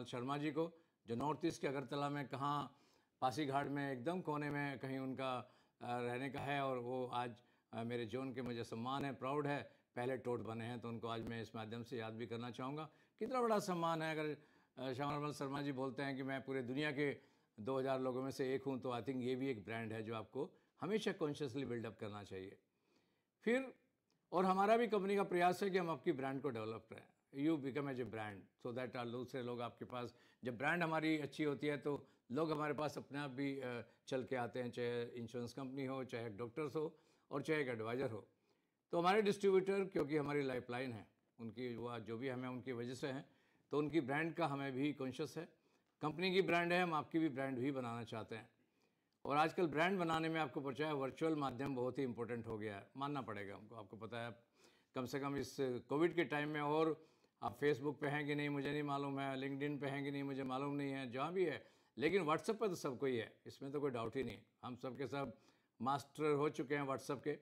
शर्मा जी को, जो नॉर्थ ईस्ट के अगरतला में कहाँ पासीघाट में एकदम कोने में कहीं उनका रहने का है, और वो आज मेरे जोन के मुझे सम्मान है, प्राउड है, पहले टोट बने हैं। तो उनको आज मैं इस माध्यम से याद भी करना चाहूँगा। कितना बड़ा सम्मान है। अगर श्यामल शर्मा जी बोलते हैं कि मैं पूरे दुनिया के 2000 लोगों में से एक हूँ, तो आई थिंक ये भी एक ब्रांड है जो आपको हमेशा कॉन्शियसली बिल्डअप करना चाहिए। फिर और हमारा भी कंपनी का प्रयास है कि हम आपकी ब्रांड को डेवलप करें। You become as a brand so that दूसरे लोग आपके पास, जब ब्रांड हमारी अच्छी होती है तो लोग हमारे पास अपने आप भी चल के आते हैं, चाहे इंश्योरेंस कंपनी हो, चाहे डॉक्टर्स हो, और चाहे एक एडवाइज़र हो। तो हमारे डिस्ट्रीब्यूटर, क्योंकि हमारी लाइफलाइन है, उनकी वो जो भी हमें उनकी वजह से हैं, तो उनकी ब्रांड का हमें भी कॉन्शियस है। कंपनी की ब्रांड है, हम आपकी भी ब्रांड भी बनाना चाहते हैं। और आजकल ब्रांड बनाने में आपको पता है वर्चुअल माध्यम बहुत ही इंपॉर्टेंट हो गया है, मानना पड़ेगा हमको। आपको पता है कम से कम इस कोविड के टाइम में, और आप फेसबुक पे हैं कि नहीं मुझे नहीं मालूम है, लिंक्डइन पे हैं कि नहीं मुझे मालूम नहीं है, जहाँ भी है, लेकिन व्हाट्सएप पर तो सब कोई है, इसमें तो कोई डाउट ही नहीं। हम सब के सब मास्टर हो चुके हैं व्हाट्सएप के।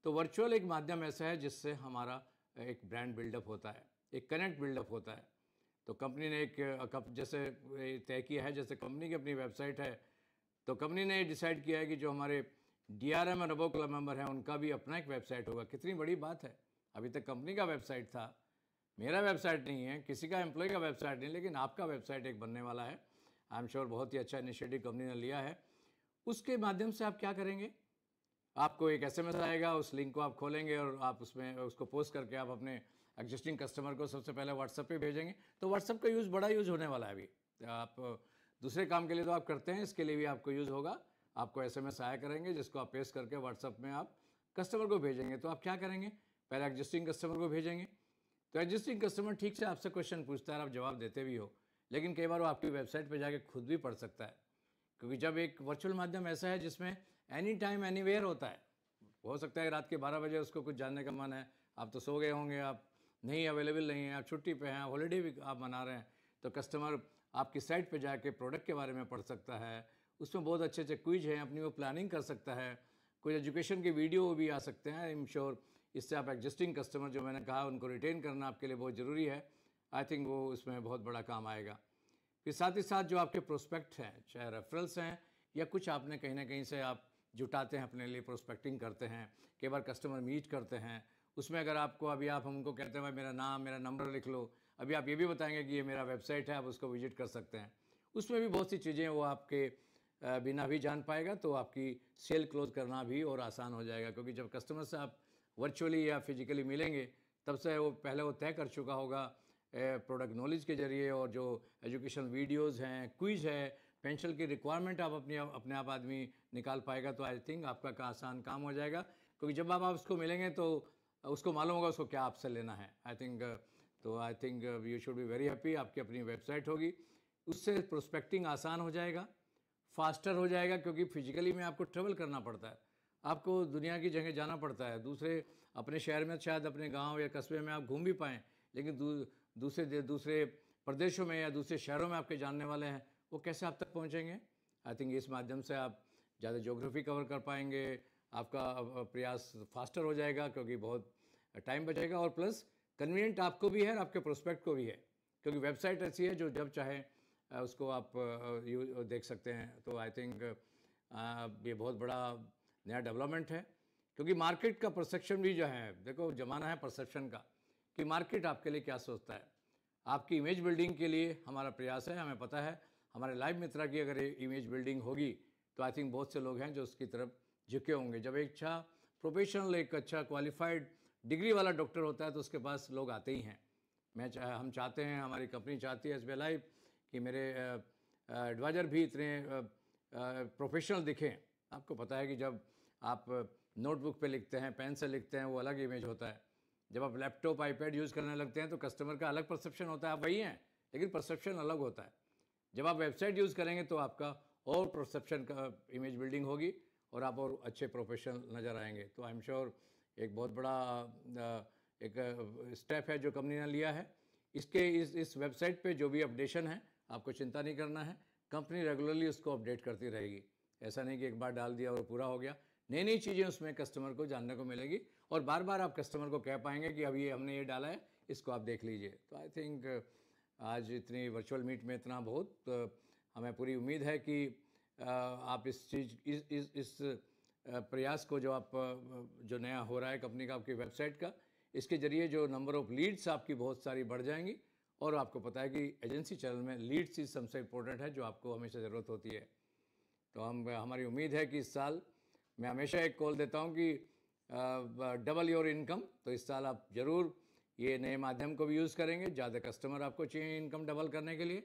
तो वर्चुअल एक माध्यम ऐसा है जिससे हमारा एक ब्रांड बिल्डअप होता है, एक कनेक्ट बिल्डअप होता है। तो कंपनी ने एक जैसे तय किया है, जैसे कंपनी की अपनी वेबसाइट है, तो कंपनी ने डिसाइड किया है कि जो हमारे DRM और अबव क्लब मेंबर हैं उनका भी अपना एक वेबसाइट होगा। कितनी बड़ी बात है। अभी तक कंपनी का वेबसाइट था, मेरा वेबसाइट नहीं है, किसी का एम्प्लॉय का वेबसाइट नहीं, लेकिन आपका वेबसाइट एक बनने वाला है। आई एम श्योर बहुत ही अच्छा इनिशिएटिव कंपनी ने लिया है। उसके माध्यम से आप क्या करेंगे, आपको एक SMS आएगा, उस लिंक को आप खोलेंगे और आप उसमें उसको पोस्ट करके आप अपने एग्जिस्टिंग कस्टमर को सबसे पहले व्हाट्सएप पे भेजेंगे। तो व्हाट्सएप का यूज़ बड़ा यूज़ होने वाला है। अभी आप दूसरे काम के लिए तो आप करते हैं, इसके लिए भी आपको यूज़ होगा। आपको SMS आया करेंगे जिसको आप पेस्ट करके व्हाट्सएप में आप कस्टमर को भेजेंगे। तो आप क्या करेंगे, पहले एग्जिस्टिंग कस्टमर को भेजेंगे। तो एग्जिस्टिंग कस्टमर ठीक से आपसे क्वेश्चन पूछता है, आप जवाब देते भी हो, लेकिन कई बार वो आपकी वेबसाइट पर जाके खुद भी पढ़ सकता है। क्योंकि जब एक वर्चुअल माध्यम ऐसा है जिसमें एनी टाइम एनीवेयर होता है, हो सकता है रात के 12 बजे उसको कुछ जानने का मन है, आप तो सो गए होंगे, आप नहीं अवेलेबल नहीं हैं, आप छुट्टी पे हैं, हॉलीडे भी आप मना रहे हैं, तो कस्टमर आपकी साइट पे जाके प्रोडक्ट के बारे में पढ़ सकता है। उसमें बहुत अच्छे अच्छे क्विज हैं, अपनी वो प्लानिंग कर सकता है, कुछ एजुकेशन के वीडियो भी आ सकते हैं। आई एम श्योर इससे आप एग्जिस्टिंग कस्टमर जो मैंने कहा उनको रिटेन करना आपके लिए बहुत ज़रूरी है। आई थिंक वो उसमें बहुत बड़ा काम आएगा। फिर साथ ही साथ जो आपके प्रोस्पेक्ट हैं, चाहे रेफरल्स हैं या कुछ आपने कहीं ना कहीं से आप जुटाते हैं अपने लिए, प्रोस्पेक्टिंग करते हैं, कई बार कस्टमर मीट करते हैं, उसमें अगर आपको अभी आप हमको कहते हैं मेरा नाम मेरा नंबर लिख लो, अभी आप ये भी बताएंगे कि ये मेरा वेबसाइट है, आप उसको विजिट कर सकते हैं। उसमें भी बहुत सी चीज़ें वो आपके बिना भी जान पाएगा, तो आपकी सेल क्लोज करना भी और आसान हो जाएगा। क्योंकि जब कस्टमर से आप वर्चुअली या फिजिकली मिलेंगे तब से वो पहले वो तय कर चुका होगा प्रोडक्ट नॉलेज के ज़रिए, और जो एजुकेशन वीडियोज़ हैं, क्विज है, पेंशन की रिक्वायरमेंट आप अपने आप आदमी निकाल पाएगा। तो आई थिंक आपका आसान काम हो जाएगा, क्योंकि जब आप उसको मिलेंगे तो उसको मालूम होगा उसको क्या आपसे लेना है। I think you should be very happy. आपकी अपनी वेबसाइट होगी, उससे प्रोस्पेक्टिंग आसान हो जाएगा, फास्टर हो जाएगा, क्योंकि फिजिकली में आपको ट्रेवल करना पड़ता है। आपको दुनिया की जगह जाना पड़ता है। दूसरे अपने शहर में शायद अपने गांव या कस्बे में आप घूम भी पाएँ, लेकिन दूसरे प्रदेशों में या दूसरे शहरों में आपके जानने वाले हैं, वो कैसे आप तक पहुंचेंगे? आई थिंक इस माध्यम से आप ज़्यादा ज्योग्राफी कवर कर पाएंगे, आपका प्रयास फास्टर हो जाएगा क्योंकि बहुत टाइम बचेगा, और प्लस कन्वीनियंट आपको भी है और आपके प्रोस्पेक्ट को भी है, क्योंकि वेबसाइट ऐसी है जो जब चाहे उसको आप देख सकते हैं। तो आई थिंक ये बहुत बड़ा नया डेवलपमेंट है, क्योंकि मार्केट का परसेप्शन भी जो है, देखो ज़माना है परसेप्शन का कि मार्केट आपके लिए क्या सोचता है। आपकी इमेज बिल्डिंग के लिए हमारा प्रयास है, हमें पता है हमारे लाइव मित्रा की अगर इमेज बिल्डिंग होगी तो आई थिंक बहुत से लोग हैं जो उसकी तरफ झुके होंगे। जब एक अच्छा प्रोफेशनल, एक अच्छा क्वालिफाइड डिग्री वाला डॉक्टर होता है तो उसके पास लोग आते ही हैं। हम चाहते हैं, हमारी कंपनी चाहती है एसबीआई लाइव कि मेरे एडवाइज़र भी इतने प्रोफेशनल दिखें। आपको पता है कि जब आप नोटबुक पे लिखते हैं, पेन से लिखते हैं, वो अलग इमेज होता है। जब आप लैपटॉप, आईपैड यूज़ करने लगते हैं तो कस्टमर का अलग परसेप्शन होता है, आप वही हैं लेकिन परसेप्शन अलग होता है। जब आप वेबसाइट यूज़ करेंगे तो आपका और परसेप्शन का इमेज बिल्डिंग होगी और आप और अच्छे प्रोफेशनल नज़र आएंगे। तो आई एम श्योर एक बहुत बड़ा एक स्टेप है जो कंपनी ने लिया है। इस वेबसाइट पे जो भी अपडेशन है आपको चिंता नहीं करना है, कंपनी रेगुलरली उसको अपडेट करती रहेगी। ऐसा नहीं कि एक बार डाल दिया और पूरा हो गया, नई नई चीज़ें उसमें कस्टमर को जानने को मिलेगी और बार बार आप कस्टमर को कह पाएंगे कि अभी हमने ये डाला है, इसको आप देख लीजिए। तो आई थिंक आज इतनी वर्चुअल मीट में इतना बहुत हमें पूरी उम्मीद है कि आप इस चीज़ इस प्रयास को जो नया हो रहा है कंपनी का, आपकी वेबसाइट का, इसके ज़रिए जो नंबर ऑफ़ लीड्स आपकी बहुत सारी बढ़ जाएंगी। और आपको पता है कि एजेंसी चैनल में लीड्स चीज़ सबसे इम्पोर्टेंट है जो आपको हमेशा ज़रूरत होती है। तो हमारी उम्मीद है कि इस साल, मैं हमेशा एक कॉल देता हूँ कि डबल योर इनकम, तो इस साल आप ज़रूर ये नए माध्यम को भी यूज़ करेंगे। ज़्यादा कस्टमर आपको चाहिए इनकम डबल करने के लिए,